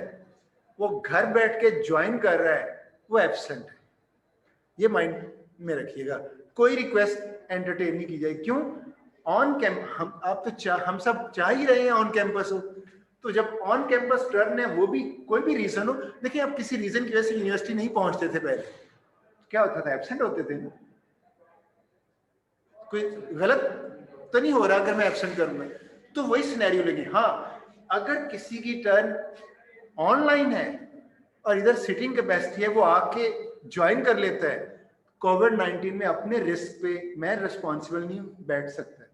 वो घर बैठ के ज्वाइन कर रहा है, वो एब्सेंट है, ये माइंड में रखिएगा। कोई रिक्वेस्ट एंटरटेन नहीं की जाए। क्यों? ऑन कैंपस हम सब चाह ही रहे हैं ऑन कैंपस हो, तो जब ऑन कैंपस टर्न है, वो भी कोई भी रीजन हो, देखिए आप किसी रीजन की वजह से यूनिवर्सिटी नहीं पहुंचते थे पहले, क्या होता था, एब्सेंट होते थे ना। कोई गलत तो नहीं हो रहा अगर मैं एब्सेंट करूंगा, तो वही सिनेरियो लगे। हाँ, अगर किसी की टर्न ऑनलाइन है और इधर सिटिंग कैपेसिटी है, वो आके ज्वाइन कर लेता है, कोविड-19 में अपने रिस्क पे मैं रिस्पॉन्सिबल नहीं बैठ सकता,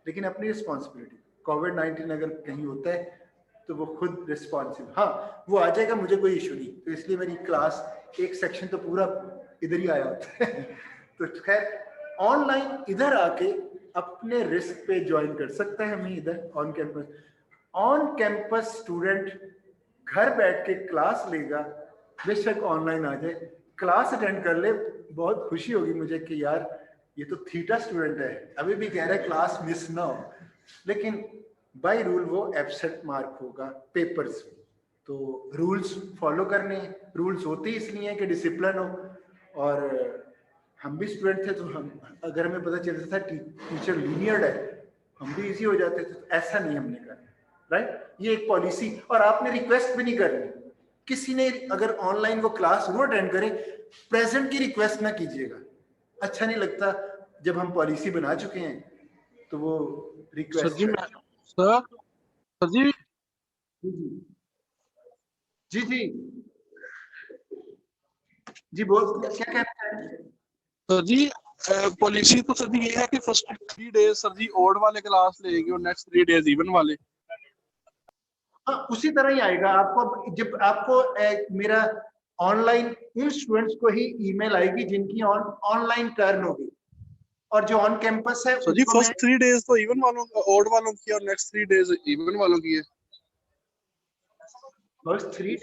लेकिन अपनी रिस्पॉन्सिबिलिटी, कोविड-19 अगर कहीं होता है तो वो खुद रिस्पॉन्सिबल, हाँ वो आ जाएगा, मुझे कोई इशू नहीं। तो इसलिए मेरी क्लास एक सेक्शन तो पूरा इधर ही आया होता है तो खैर ऑनलाइन इधर आके अपने रिस्क पे ज्वाइन कर सकता है हमें इधर on campus. On campus student घर बैठ के क्लास लेगा, बेशक ऑनलाइन आ जाए, क्लास अटेंड कर ले, बहुत खुशी होगी मुझे कि यार ये तो थीटा स्टूडेंट है, अभी भी कह रहा है क्लास मिस ना हो, लेकिन बाय रूल वो एब्सेंट मार्क होगा पेपर्स में। तो रूल्स फॉलो करने, रूल्स होते ही इसलिए हैं कि डिसिप्लिन हो, और हम भी स्टूडेंट थे तो हम, अगर हमें पता चलता था टीचर लीनियर्ड है, हम भी इजी हो जाते थे, तो ऐसा नहीं हमने करना, राइट। ये एक पॉलिसी, और आपने रिक्वेस्ट भी नहीं करनी, किसी ने अगर ऑनलाइन वो क्लास जरूर अटेंड करे, प्रेजेंट की रिक्वेस्ट ना कीजिएगा, अच्छा नहीं लगता। जब हम पॉलिसी बना चुके हैं तो वो रिक्वेस्ट सर जी जी जी जी बोल, क्या कहते हैं सर जी? पॉलिसी तो सर जी ये है कि फर्स्ट 3 डेज सर जी ओड वाले क्लास लेंगे और नेक्स्ट 3 डेज इवन वाले। हाँ, उसी तरह ही आएगा आपको। जब आपको मेरा ऑनलाइन उन स्टूडेंट्स को ही ईमेल आएगी जिनकी ऑनलाइन टर्न होगी, और जो ऑन कैंपस है सर जी फर्स्ट 3 डेज तो इवन वालों ओड वालों की और नेक्स्ट 3 डेज इवन वालों की है। First 3 days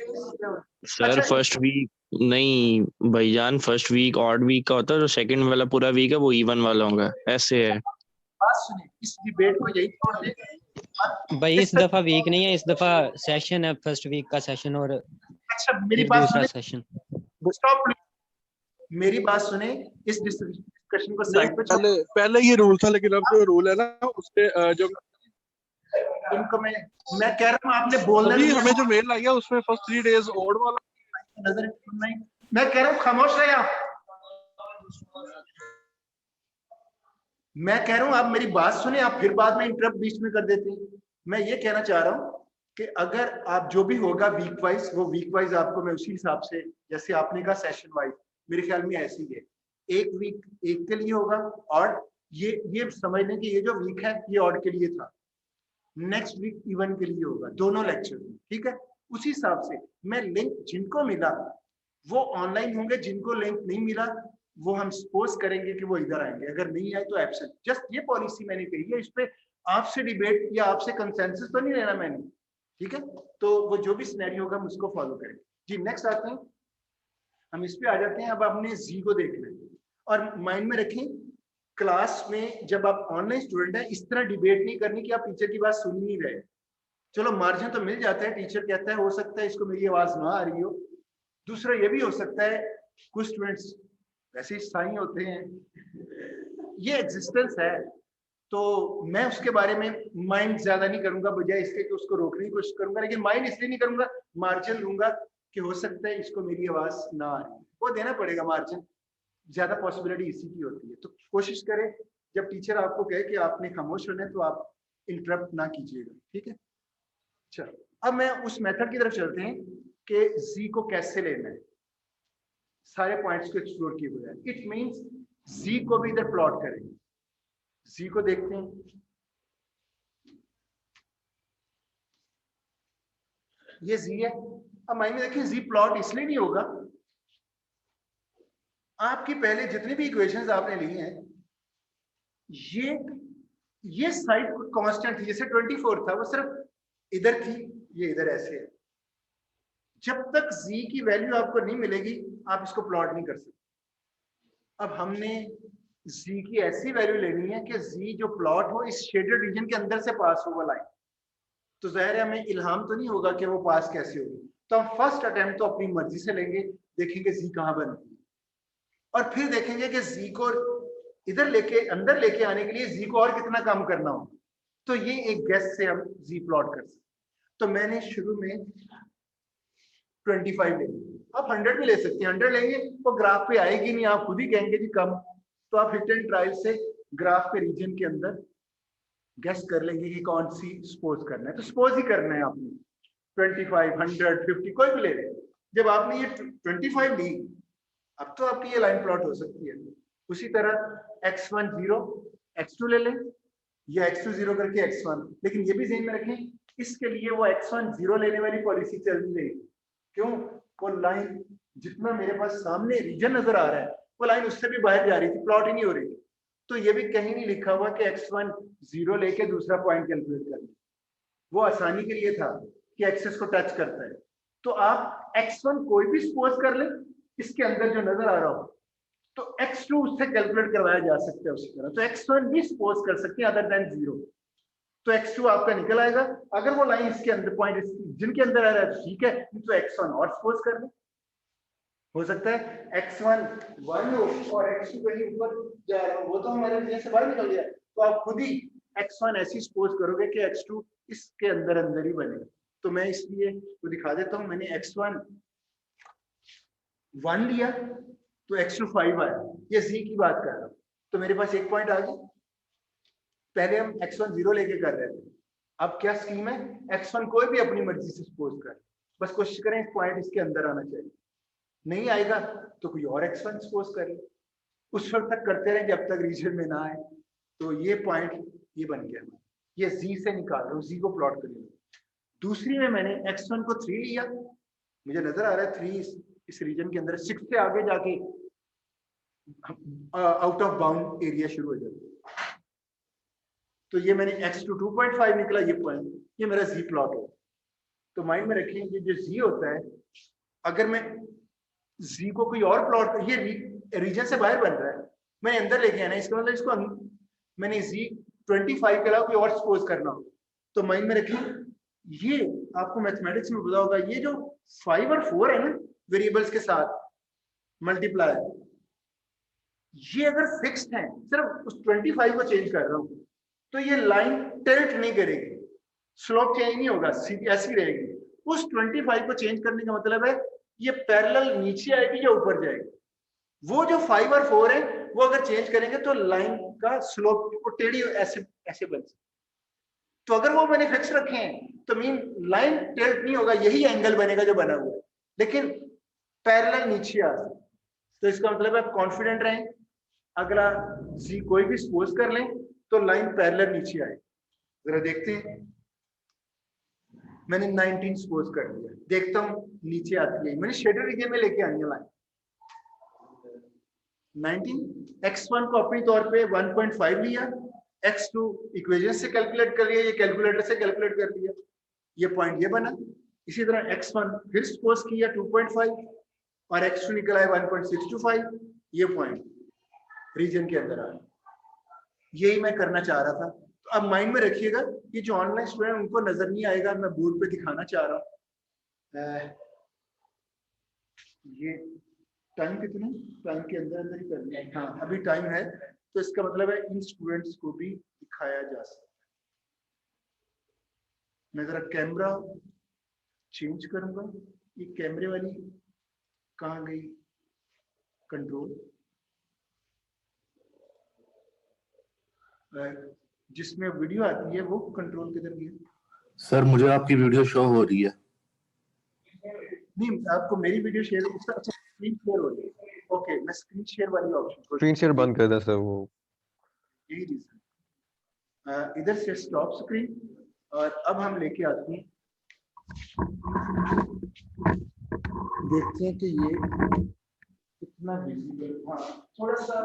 sir first week नहीं भाईजान, फर्स्ट वीक ऑड वीक का होता है, जो सेकंड वाला पूरा वीक है वो इवन वाला होगा, ऐसे है। बात सुनिए, इस डिबेट को यही छोड़ दें भाई, इस दफा वीक नहीं है, इस दफा सेशन है, फर्स्ट वीक का सेशन और अच्छा मेरी फिर बात दूसरा सुने, सेशन। स्टॉप प्लीज, मेरी बात सुने, इस डिस्कशन को साइड पे पहले ये रूल था, लेकिन अब जो रूल है ना उसपे जो इनको मैं कह रहा हूँ आपने बोलना सभी नहीं, हमें जो मेल आई है उसमें फर्स्ट 3 डेज ओड वाला नजर नहीं, मैं कह रहा हूँ खामोश रहे आप, मैं कह रहा हूँ आप मेरी बात सुने, आप फिर बाद में इंटरप्ट बीच में कर देते हैं। मैं ये कहना चाह रहा हूँ कि अगर आप जो भी होगा वीक वाइज, वो वीक वाइज आपको मैं उसी हिसाब से, जैसे आपने कहा सेशन वाइज, मेरे ख्याल में ऐसी है, एक वीक एक के लिए होगा, और ये समझ लें कि ये जो वीक है ये ऑड के लिए था, नेक्स्ट वीक इवन के लिए होगा, दोनों लेक्चर में, ठीक है। उसी हिसाब से मैं लिंक जिनको मिला वो ऑनलाइन होंगे, जिनको लिंक नहीं मिला वो हम सपोज करेंगे कि वो इधर आएंगे, अगर नहीं आए तो एब्सेंट। जस्ट ये पॉलिसी मैंने कही है, इस पे आपसे डिबेट या आपसे कंसेंसस तो नहीं लेना मैंने, ठीक है। तो वो जो भी सिनेरियो होगा हम उसको फॉलो करेंगे। जी नेक्स्ट आते हैं, हम इस पे आ जाते हैं। अब आपने जी को देखना है, और माइंड में रखें क्लास में जब आप ऑनलाइन स्टूडेंट हैं, इस तरह डिबेट नहीं करनी कि आप टीचर की बात सुन नहीं रहे। चलो मार्जिन तो मिल जाता है, टीचर कहता है हो सकता है इसको मेरी आवाज ना आ रही हो। दूसरा ये भी हो सकता है कुछ स्टूडेंट्स वैसे ही साई होते हैं, ये एग्जिस्टेंस है, तो मैं उसके बारे में माइंड ज्यादा नहीं करूंगा, बजाय इसके कि उसको रोकने की कोशिश करूंगा। लेकिन माइंड इसलिए नहीं करूंगा, मार्जिन लूंगा कि हो सकता है इसको मेरी आवाज ना आ रही, वो देना पड़ेगा मार्जिन, ज्यादा पॉसिबिलिटी इसी की होती है। तो कोशिश करें जब टीचर आपको कहे कि आपने खामोश होना है तो आप इंटरप्ट ना कीजिएगा, ठीक है। चलो अब मैं उस मेथड की तरफ चलते हैं कि जी को कैसे लेना है, सारे पॉइंट्स को एक्सप्लोर किए हुए हैं। इट मींस जी को भी इधर प्लॉट करेंगे, जी को देखते हैं, ये जी है। अब माइंड में देखिए जी प्लॉट इसलिए नहीं होगा, आपकी पहले जितनी भी इक्वेशंस आपने ली हैं ये साइड कांस्टेंट थी, जैसे 24 था वो सिर्फ इधर थी, ये इधर ऐसे है। जब तक z की वैल्यू आपको नहीं मिलेगी आप इसको प्लॉट नहीं कर सकते। अब हमने z की ऐसी वैल्यू लेनी है कि z जो प्लॉट हो इस शेडेड रीजन के अंदर से पास होगा लाइन, तो जाहिर है हमें इल्हाम तो नहीं होगा कि वो पास कैसे होगी, तो हम फर्स्ट अटेम्प्ट तो अपनी मर्जी से लेंगे, देखेंगे z कहाँ बनती है, और फिर देखेंगे कि z को इधर अंदर लेके आने के लिए z को और कितना कम करना होगा। तो ये एक गेस से हम z प्लॉट कर सकते। तो मैंने शुरू में 25 ले लिया। आप 100 भी ले सकते हैं, 100 लेंगे वो ग्राफ पे आएगी नहीं, आप खुद ही कहेंगे जी कम। तो आप हिट एंड ट्रायल से ग्राफ के रीजन के अंदर गेस कर लेंगे कि कौन सी सपोज करना है। तो सपोज ही करना है आपने 25, 100, 50 कोई भी ले लें। जब आपने ये 25 ली, अब तो आपकी ये लाइन प्लॉट हो सकती है। उसी तरह x1 0, x2 ले लें, या x2 0 करके x1। लेकिन ये भी ध्यान में रखें, इसके लिए वो x1 0 लेने वाली पॉलिसी चल रही है। क्यों? वो लाइन जितना मेरे पास सामने रीजन नजर आ रहा है, वो लाइन उससे भी बाहर जा रही थी, प्लॉट ही नहीं हो रही थी। तो ये भी कहीं नहीं लिखा हुआ कि x1 0 लेके दूसरा पॉइंट कैलकुलेट करना। वो आसानी के लिए था कि एक्सेस को टच करता है। तो आप x1 कोई भी सपोज कर ले इसके अंदर जो नजर आ रहा हो, तो x2 उससे कैलकुलेट करवाया जा सकता है उसी तरह। तो x1 भी सपोज कर सकते हैं अदर देन 0। तो x2 आपका निकल आएगा। अगर वो लाइन इसके अंदर पॉइंट जिनके अंदर आ रहा है तो ठीक है, तो x1 और सपोज कर ले। हो सकता है x1 1 हो और x2 कहीं ऊपर जा रहा हो, वो तो हमारे रीजन से बाहर निकल गया। तो आप खुद ही x1 ऐसी सपोज करोगे कि x2 इसके अंदर अंदर ही बनेगा। तो मैं इसलिए वो दिखा देता हूं, मैंने x1 1 लिया तो x2 5 आया। ये z की बात कर रहा हूं। तो मेरे पास एक पॉइंट आ गया। पहले हम x1 0 लेके कर रहे थे, अब क्या स्कीम है, x1 कोई भी अपनी मर्जी से सपोज कर, बस कोशिश करें इस पॉइंट इसके अंदर आना चाहिए। नहीं आएगा तो कोई और x1 सपोज कर ले, उस वक्त तक करते रहे जब तक रीजन में ना आए। तो ये पॉइंट ये बन गया, ये z से निकाल रहा हूं, z को प्लॉट करिए। दूसरी में मैंने x1 को 3 लिया, मुझे नजर आ रहा है 3 इस रीजन के अंदर, 6 से आगे जाके आउट ऑफ बाउंड एरिया शुरू हो जाता है। तो ये मैंने x2 2.5 निकला, ये पॉइंट, ये मेरा z प्लॉट है। तो माइंड में रखें कि जो z होता है, अगर मैं z को कोई और प्लॉट, ये रीजन से बाहर बन रहा है, मैं अंदर लेके आना, इसका मतलब इसको मैंने z 25 के अलावा कोई और सपोज करना हो। तो माइंड में रखें, ये आपको मैथमेटिक्स में पता होगा, ये जो 5 और 4 है ना वेरिएबल्स के साथ मल्टीप्लाई, ये अगर फिक्स्ड है, सिर्फ उस 25 को चेंज कर रहा हूं, तो ये लाइन टिल्ट नहीं करेगी, स्लोप चेंज नहीं होगा, सीधी ऐसी रहेगी। उस 25 को चेंज करने का मतलब है ये पैरेलल नीचे आएगी या ऊपर जाएगी। वो जो 5 और 4 है, वो अगर चेंज करेंगे तो लाइन का स्लोप को टेढ़ी ऐसे ऐसे बन सकती। तो अगर वो मैंने फिक्स रखे हैं तो मीन लाइन टिल्ट नहीं होगा, यही एंगल बनेगा जो बना हुआ है, लेकिन पैरेलल नीचे आ सकता। तो इसका मतलब आप कॉन्फिडेंट रहें, अगला जी कोई भी सपोज कर लें तो लाइन पैरेलल नीचे आए। जरा देखते हैं, मैंने 19 सपोज कर दिया, देखता हूं नीचे आती है, मैंने शेडेड रीजन में लेके आनी है लाइन 19। x1 को अपनी तौर पे 1.5 लिया, x2 इक्वेशन से कैलकुलेट कर लिया, ये कैलकुलेटर से कैलकुलेट कर लिया, ये पॉइंट ये बना। इसी तरह x1 फिर सपोज किया 2.5 और x2 निकला है 1.625, ये पॉइंट रीजन के अंदर आ, यही मैं करना चाह रहा था। तो अब माइंड में रखिएगा, ये जो ऑनलाइन स्टूडेंट उनको नजर नहीं आएगा, मैं बोर्ड पे दिखाना चाह रहा हूँ। ये टाइम कितना, टाइम के अंदर अंदर ही करना है। हाँ अभी टाइम है, तो इसका मतलब है इन स्टूडेंट्स को भी दिखाया जा सकता है। मैं जरा कैमरा चेंज करूंगा, ये कैमरे वाली कहाँ गई कंट्रोल, जिसमें वीडियो आती है वो कंट्रोल किधर गया? सर मुझे आपकी वीडियो शो हो रही है। नहीं आपको मेरी वीडियो शेयर, अच्छा स्क्रीन शेयर हो रही है, ओके मैं स्क्रीन शेयर वाली ऑप्शन को, स्क्रीन शेयर बंद कर दें सर, वो यही रीजन। इधर से स्टॉप स्क्रीन, और अब हम लेके आते हैं, देखते हैं कि ये कितना विजिबल। हाँ थोड़ा सा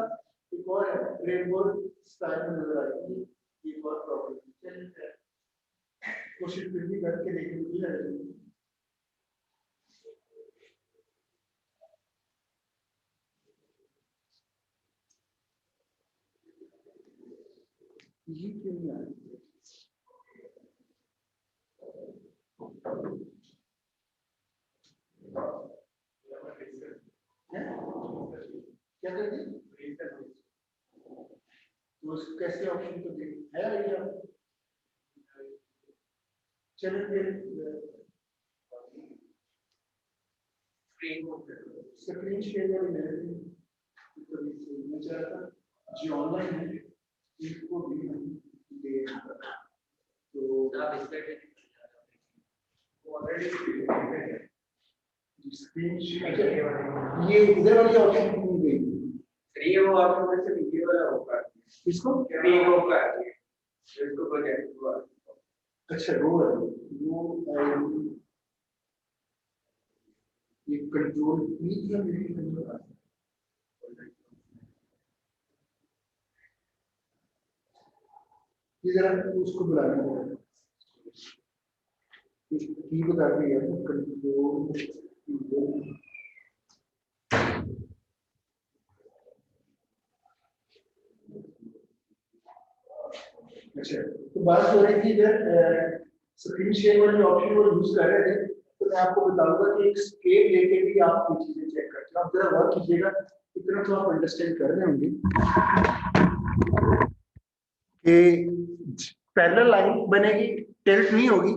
एक और रेनबो स्टाइल में नजर आएगी, एक और प्रॉब्लम कोशिश फिर भी करके देखेंगे। ये क्यों नहीं आ रही? क्या करते तो कैसे ऑप्शन तो है आइडिया? चलो फिर स्क्रीन शेयर जो ऑनलाइन है इनको भी दे तो ऑलरेडी स्क्रीन शेयर ये इधर वाली ऑप्शन क्यों गई फ्री वो ऑप्शन से वीडियो वाला होगा इसको फ्री होगा इसको प्रोजेक्ट हुआ अच्छा वो ये कंट्रोल मीडियम ये जरा उसको बुलाना होगा की बता दी है कंट्रोल अच्छा तो बात हो रही थी इधर स्क्रीन शेयर वाले ऑप्शन को यूज कर रहे थे तो मैं आपको बताऊंगा कि एक स्केल लेके भी आप ये चीजें चेक करते हो आप जरा वर्क कीजिएगा इतना तो आप अंडरस्टैंड कर रहे होंगे कि पैरेलल लाइन बनेगी टिल्ट नहीं होगी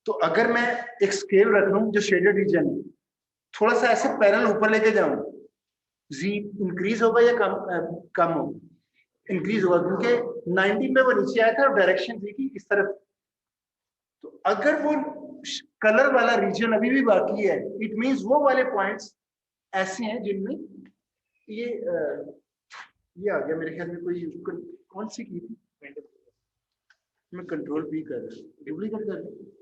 तो अगर मैं एक स्केल रख लूं जो शेडेड रीजन है थोड़ा सा ऐसे पैरेलल ऊपर लेके जाऊं जी इंक्रीज होगा या कम होगा इंक्रीज होगा क्योंकि 90 में वो नीचे आया था और डायरेक्शन थी कि इस तरफ तो अगर वो कलर वाला रीजन अभी भी बाकी है इट मींस वो वाले पॉइंट्स ऐसे हैं जिनमें ये आ गया मेरे ख्याल में कोई कौन सी की थी मैं कंट्रोल भी कर रहा हूँ डुप्लीकेट कर रहा हूँ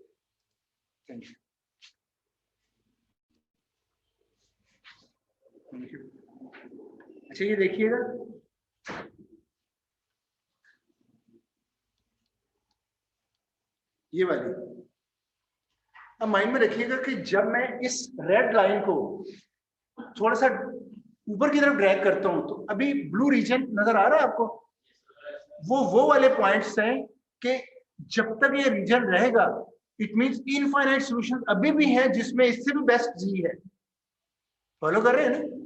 अच्छा ये देखिएगा ये वाली अब माइंड में रखिएगा कि जब मैं इस रेड लाइन को थोड़ा सा ऊपर की तरफ ड्रैग करता हूं तो अभी ब्लू रीजन नजर आ रहा है आपको वो वाले पॉइंट्स हैं कि जब तक ये रीजन रहेगा इट मींस इनफाइनाइट सॉल्यूशन अभी भी है जिसमें इससे भी बेस्ट जी है फॉलो कर रहे हैं ना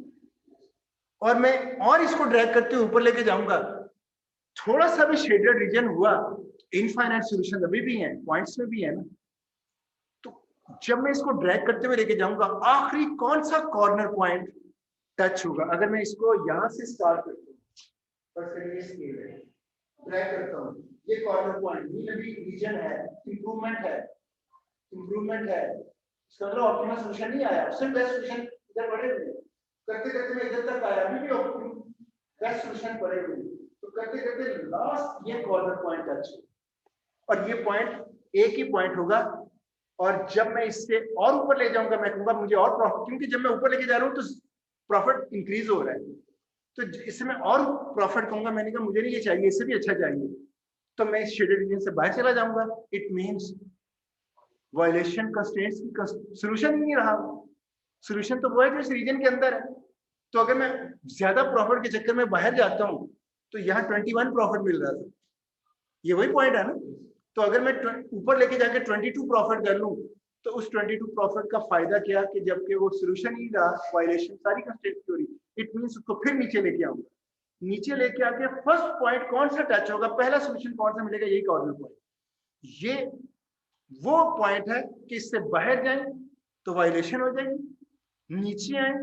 और मैं और इसको ड्रैग करते हुए ऊपर लेके जाऊंगा थोड़ा सा भी शेडेड रीजन हुआ इनफाइनाइट सॉल्यूशन अभी भी है पॉइंट्स में भी है ना तो जब मैं इसको ड्रैग करते हुए लेके जाऊंगा आखिरी कौन सा कॉर्नर पॉइंट टच होगा अगर मैं इसको यहां से स्टार्ट करता हूं ड्रैग करता हूं ये कॉर्नर पॉइंट ये भी रीजन है इंप्रूवमेंट है इसका मतलब ऑप्टिमल सॉल्यूशन नहीं आया उससे बेस्ट सॉल्यूशन इधर पड़े हुए करते करते मैं इधर तक आया अभी भी बेस्ट सॉल्यूशन पड़े हुए तो करते करते लास्ट ये कॉर्नर पॉइंट टच और ये पॉइंट एक ही पॉइंट होगा और जब मैं इससे और ऊपर ले जाऊंगा मैं कहूंगा मुझे और प्रॉफिट क्योंकि जब मैं ऊपर लेके जा रहा हूं तो प्रॉफिट इंक्रीज हो रहा है तो इससे मैं और प्रॉफिट कहूंगा मैंने कहा मुझे नहीं ये चाहिए इससे भी अच्छा चाहिए तो मैं इस शेडेड रीजन से बाहर चला जाऊंगा इट मींस वायलेशन कंस्ट्रेंट्स की सॉल्यूशन ही नहीं रहा सॉल्यूशन तो वो है जो इस रीजन के अंदर है तो अगर मैं ज्यादा प्रॉफिट के चक्कर में बाहर जाता हूं तो यहाँ 21 प्रॉफिट मिल रहा था ये वही पॉइंट है ना तो अगर मैं ऊपर लेके जाके 22 प्रॉफिट कर लूं तो उस 22 प्रॉफिट का फायदा क्या कि जबकि वो सॉल्यूशन ही रहा वायलेशन सारी कंस्ट्रेंट्स की हो रही इट मींस उसको फिर नीचे लेके आऊंगा नीचे लेके आके फर्स्ट पॉइंट कौन सा टच होगा पहला सॉल्यूशन कौन सा मिलेगा यही कॉर्नर पॉइंट ये वो पॉइंट है कि इससे बाहर जाए तो वायलेशन हो जाएगी नीचे आए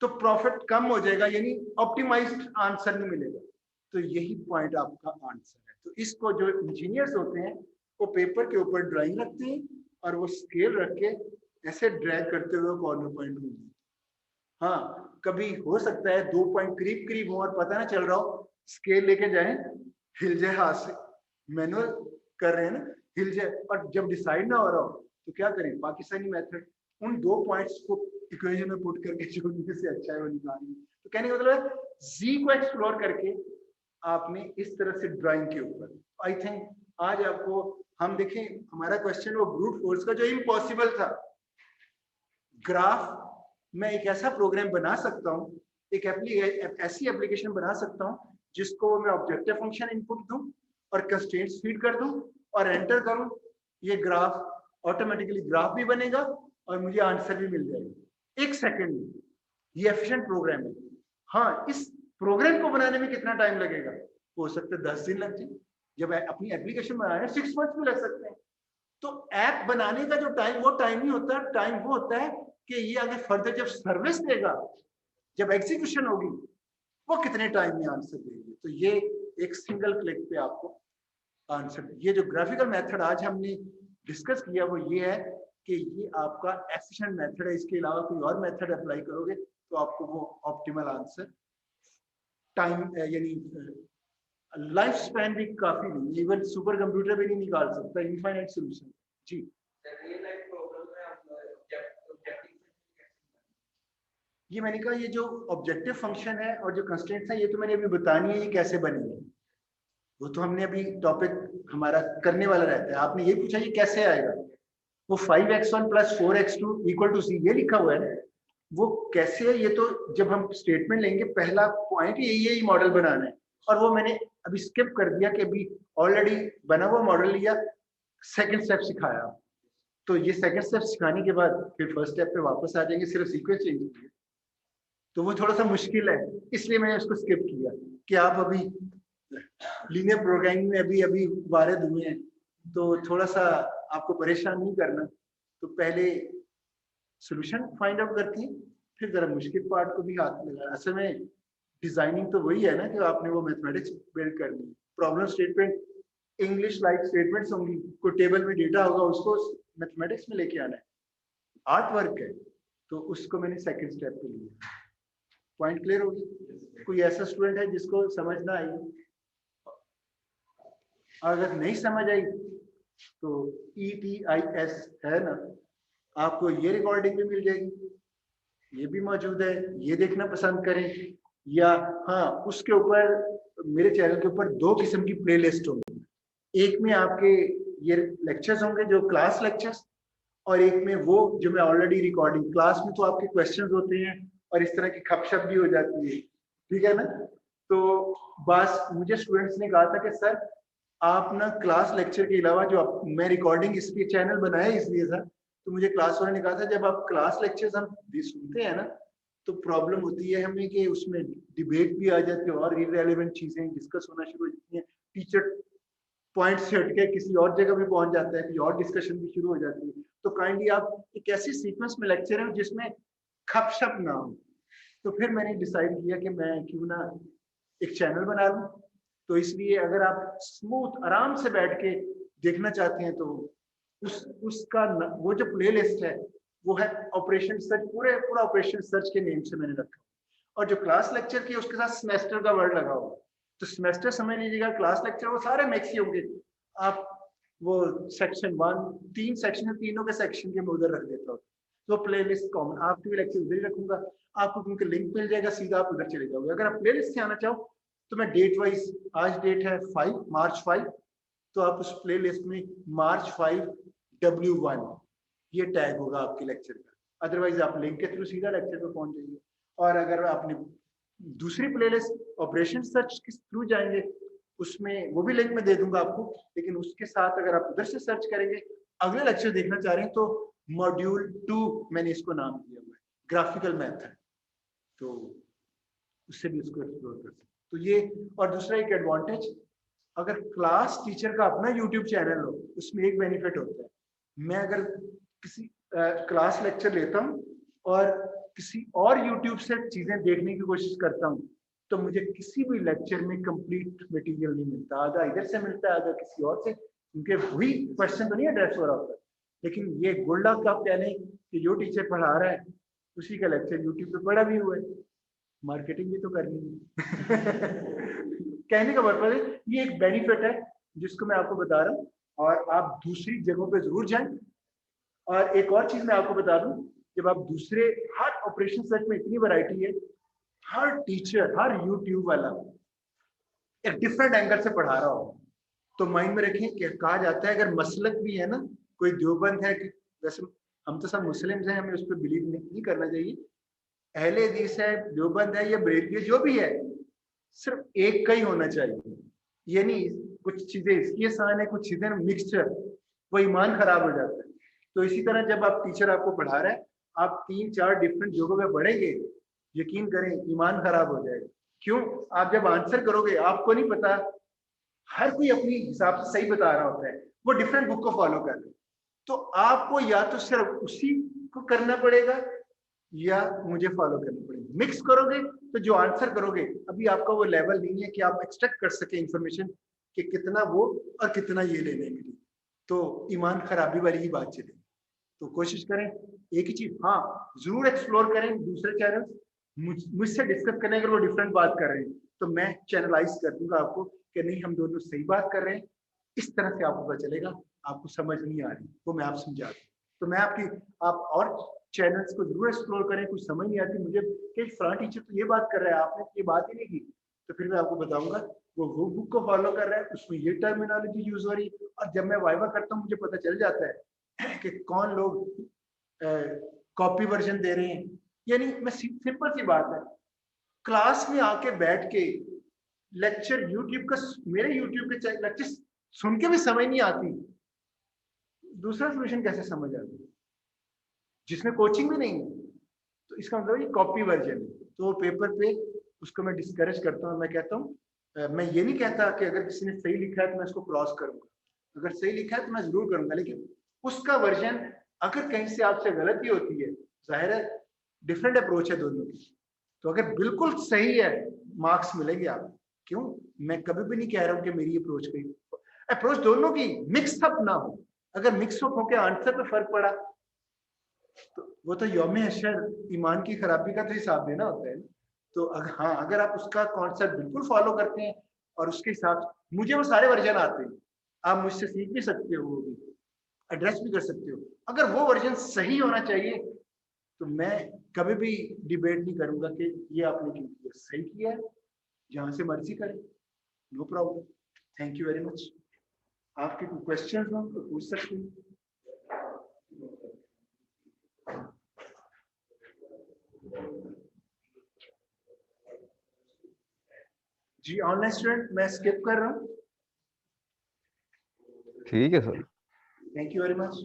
तो प्रॉफिट कम हो जाएगा यानी ऑप्टिमाइज्ड आंसर नहीं मिलेगा तो यही पॉइंट आपका आंसर है तो इसको जो इंजीनियर्स होते हैं वो पेपर के ऊपर ड्राइंग रखते हैं और वो स्केल रख के ऐसे ड्रैग करते हुए कॉर्नर पॉइंट में हाँ कभी हो सकता है 2 पॉइंट करीब करीब हो और पता ना चल रहा हो स्केल लेके जाए हिल जाए हाथ से मैनुअल कर रहे हैं ना हिल जाए और जब डिसाइड ना हो रहा हो तो क्या करें पाकिस्तानी मेथड उन 2 पॉइंट्स को इक्वेशन में पुट करके जो उनमें से अच्छा है वो निकालेंगे तो कहने का मतलब है जी को एक्सप्लोर करके आपने इस तरह से ड्राइंग के ऊपर आई थिंक आज आपको हम देखें हमारा क्वेश्चन वो ब्रूट फोर्स का जो इम्पॉसिबल था ग्राफ मैं एक ऐसा प्रोग्राम बना सकता हूँ एक ऐसी एप्लीकेशन बना सकता हूँ जिसको मैं ऑब्जेक्टिव फंक्शन इनपुट दूं और कंस्ट्रेंट्स फीड कर दूं और एंटर करूं ये ग्राफ ऑटोमेटिकली ग्राफ भी बनेगा और मुझे आंसर भी मिल जाएगा 1 सेकंड में ये एफिशिएंट प्रोग्राम है हाँ इस प्रोग्राम को बनाने में कितना टाइम लगेगा हो सकता है 10 दिन लग जाए जब अपनी एप्लीकेशन बनाए 6 मंथ्स भी लग सकते हैं तो ऐप बनाने का जो टाइम, वो टाइम नहीं होता, टाइम वो होता है कि ये आगे फर्दर जब सर्विस देगा, जब एग्जीक्यूशन होगी, वो कितने टाइम में आंसर देगी। तो ये एक सिंगल क्लिक पे आपको आंसर। ये जो ग्राफिकल मेथड आज हमने डिस्कस किया वो ये है कि ये आपका एफिशिएंट मेथड है। इसके अलावा कोई और मेथड अप्लाई करोगे तो आपको वो ऑप्टिमल आंसर टाइम यानी लाइफ स्पैन भी काफी नहीं, इवन सुपर कंप्यूटर भी नहीं निकाल सकता इनफाइनाइट सॉल्यूशन। जी ये मैंने कहा, ये जो ऑब्जेक्टिव फंक्शन है और जो कंस्ट्रेंट्स है, ये तो मैंने अभी बतानी है ये कैसे बनेंगे, वो तो हमने अभी टॉपिक हमारा करने वाला रहता है। आपने ये पूछा ये कैसे आएगा, वो 5x1 + 4x2 = c ये लिखा हुआ है, वो कैसे है ये तो जब हम स्टेटमेंट लेंगे, पहला पॉइंट यही मॉडल बनाना है। और वो मैंने अभी स्किप कर दिया कि अभी ऑलरेडी बना हुआ मॉडल लिया, सेकंड स्टेप सिखाया। तो ये सेकंड स्टेप सिखाने के बाद फिर फर्स्ट स्टेप पे वापस आ जाएंगे, सिर्फ सीक्वेंस चेंज होगी, तो वो थोड़ा सा मुश्किल है, इसलिए मैंने उसको स्किप किया कि आप अभी लीनियर प्रोग्रामिंग में अभी वारिद हुए हैं, तो थोड़ा सा आपको परेशान नहीं करना। तो पहले सॉल्यूशन फाइंड आउट करती हैं, फिर जरा मुश्किल पार्ट को भी हाथ लगा। असल में डिजाइनिंग तो वही है ना कि आपने वो मैथमेटिक्स बिल्ड करनी है। Problem statement English like statements होंगी, कोई टेबल में डेटा होगा, उसको मैथमेटिक्स में लेके आना है, आर्ट वर्क है, तो उसको मैंने सेकंड स्टेप पे लिया। पॉइंट क्लियर होगी? कोई ऐसा स्टूडेंट है जिसको समझ ना आई? अगर नहीं समझ आई तो ETIS है ना, आपको ये रिकॉर्डिंग भी मिल जाएगी, ये भी मौजूद है, ये देखना पसंद करें। या हाँ, उसके ऊपर मेरे चैनल के ऊपर 2 किस्म की प्लेलिस्ट होंगी, एक में आपके ये लेक्चर्स होंगे जो क्लास लेक्चर्स, और एक में वो जो मैं ऑलरेडी रिकॉर्डिंग। क्लास में तो आपके क्वेश्चंस होते हैं और इस तरह की खपशप भी हो जाती है, ठीक है ना। तो बस मुझे स्टूडेंट्स ने कहा था कि सर आप ना क्लास लेक्चर के अलावा जो मैं रिकॉर्डिंग इसके चैनल बनाया इसलिए था, तो मुझे क्लास वाले ने कहा था जब आप क्लास लेक्चर्स हम सुनते हैं ना तो प्रॉब्लम होती है हमें कि उसमें डिबेट भी आ जाती है और इररिलेवेंट चीजें डिस्कस होना शुरू हो जाती हैं, टीचर पॉइंट से हटके किसी और जगह भी पहुंच जाता है, कोई और डिस्कशन भी शुरू हो जाती है। तो काइंडली आप एक ऐसी सीक्वेंस में लेक्चर है जिसमें खपशप ना हो। तो फिर मैंने डिसाइड किया कि मैं क्यों ना एक चैनल बना लूं। तो इसलिए अगर आप स्मूथ आराम से बैठ के देखना चाहते हैं तो उसका वो जो प्लेलिस्ट है वो है ऑपरेशन सर्च, पूरा ऑपरेशन सर्च के नेम से मैंने रखा। और जो क्लास लेक्चर की उसके साथ सेमेस्टर का वर्ड लगा हुआ, तो सेमेस्टर समझ लीजिएगा, क्लास लेक्चर वो सारे मिक्स ही होंगे। आप वो सेक्शन 1 3 सेक्शन है, तीनों के सेक्शन के मैं उधर रख देता हूँ। तो प्लेलिस्ट कॉमन आपके भी लेक्चर उधर ही रखूंगा, आपको उनके लिंक मिल जाएगा, सीधा आप उधर चले जाओगे। अगर आप प्लेलिस्ट से आना चाहो तो मैं डेट वाइज, आज डेट है मार्च 5, तो आप उस प्लेलिस्ट में मार्च 5 W1 ये टैग होगा आपके लेक्चर का, अदरवाइज आप लिंक के थ्रू सीधा लेक्चर पे पहुंच जाइए। और अगर आपने दूसरी प्लेलिस्ट ऑपरेशन सर्च के थ्रू जाएंगे, उसमें वो भी लिंक मैं दे दूंगा आपको, लेकिन उसके साथ अगर आप उधर से सर्च करेंगे, अगले लेक्चर देखना चाह रहे हैं तो मॉड्यूल 2 मैंने इसको नाम दिया हुआ है, ग्राफिकल मेथड, तो उससे भी उसको एक्सप्लोर कर सकते। तो ये, और दूसरा एक एडवांटेज, अगर क्लास टीचर का अपना यूट्यूब चैनल हो उसमें एक बेनिफिट होता है, मैं अगर किसी क्लास लेक्चर लेता हूँ और किसी और यूट्यूब से चीजें देखने की कोशिश करता हूँ तो मुझे किसी भी लेक्चर में कंप्लीट मटेरियल नहीं मिलता, आधा इधर से मिलता है आधा किसी और से, क्योंकि वही क्वेश्चन तो नहीं एड्रेस हो रहा होता। लेकिन ये गोल्ड ऑफ का कहने कि जो टीचर पढ़ा रहा है उसी का लेक्चर यूट्यूब पे पढ़ा भी हुआ है, मार्केटिंग भी तो करनी है। कहने का मतलब है ये एक बेनिफिट है जिसको मैं आपको बता रहा हूँ, और आप दूसरी जगहों पे जरूर जाएं। और एक और चीज मैं आपको बता दूं, जब आप दूसरे, हर ऑपरेशन सर्च में इतनी वैरायटी है, हर टीचर, हर यूट्यूब वाला एक डिफरेंट एंगल से पढ़ा रहा हो, तो माइंड में रखें कि कहा जाता है अगर मसलक भी है ना, कोई देवबंद है, कि वैसे हम तो सब मुस्लिम हैं, हमें उस पर बिलीव नहीं करना चाहिए, अहले हदीस है, देवबंद है या बरेलवी, जो भी है, सिर्फ एक का ही होना चाहिए। ये नहीं कुछ चीजें इसकी आसान है, कुछ चीजें मिक्सचर, वो ईमान खराब हो जाता है। तो इसी तरह जब आप टीचर आपको पढ़ा रहा है, आप 3-4 डिफरेंट जगहों पे पढ़ेंगे, यकीन करें ईमान खराब हो जाएगा। क्यों? आप जब आंसर करोगे आपको नहीं पता, हर कोई अपनी हिसाब से सही बता रहा होता है, वो डिफरेंट बुक को फॉलो कर रहे हैं, तो आपको या तो सिर्फ उसी को करना पड़ेगा या मुझे फॉलो करना पड़ेगा। मिक्स करोगे तो जो आंसर करोगे, अभी आपका वो लेवल नहीं है कि आप एक्सट्रैक्ट कर सके इंफॉर्मेशन कि कितना वो और कितना ये लेने के लिए, तो ईमान खराबी वाली ही बात चलेगी। तो कोशिश करें एक ही चीज, हाँ जरूर एक्सप्लोर करें दूसरे चैनल, मुझसे डिस्कस करने अगर वो डिफरेंट बात कर रहे हैं तो मैं चैनलाइज कर दूंगा आपको कि नहीं हम दोनों सही बात कर रहे हैं, इस तरह से आपको पता चलेगा। आपको समझ नहीं आ रही वो मैं आप समझा दूँ। तो मैं आप और चैनल्स को जरूर एक्सप्लोर करें। कुछ समझ नहीं आती मुझे कि फलां टीचर तो ये बात कर रहा है, आपने ये बात ही नहीं की, तो फिर मैं आपको बताऊंगा वो बुक को फॉलो कर रहा है, उसमें ये टर्मिनोलॉजी यूज हो रही है। और जब मैं वाइवा करता हूँ मुझे पता चल जाता है कि कौन लोग कॉपी वर्जन दे रहे हैं। यानी मैं सिंपल सी बात है, क्लास में आके बैठ के लेक्चर यूट्यूब का, मेरे यूट्यूब के लेक्चर सुन के भी समझ नहीं आती, दूसरा सोल्यूशन कैसे समझ आती जिसमें कोचिंग भी नहीं है? तो इसका मतलब ये कॉपी वर्जन है। तो पेपर पे उसको मैं डिस्करेज करता हूँ। मैं कहता हूँ मैं ये नहीं कहता कि अगर किसी ने सही लिखा है तो मैं उसको क्रॉस करूंगा, अगर सही लिखा है तो मैं जरूर करूंगा, लेकिन उसका वर्जन अगर कहीं से आपसे गलती होती है, जाहिर है डिफरेंट अप्रोच है दोनों की, तो अगर बिल्कुल सही है मार्क्स मिलेंगे आपको। क्यों? मैं कभी भी नहीं कह रहा हूँ कि मेरी अप्रोच दोनों की मिक्स अप ना हो। अगर मिक्स अप होकर आंसर पे फर्क पड़ा तो वो तो यौम हशर ईमान की खराबी का तो हिसाब देना होता है। तो अगर आप उसका कॉन्सेप्ट बिल्कुल फॉलो करते हैं और उसके हिसाब से, मुझे वो सारे वर्जन आते हैं, आप मुझसे सीख भी सकते हो, वो भी एड्रेस भी कर सकते हो। अगर वो वर्जन सही होना चाहिए तो मैं कभी भी डिबेट नहीं करूंगा कि ये आपने क्यों किया, सही किया है, जहां से मर्जी करें, no problem. Thank you very much. आपके कोई क्वेश्चन हो तो पूछ सकते हैं। जी ऑनलाइन स्टूडेंट मैं स्किप कर रहा हूँ। ठीक है sir. Thank you very much.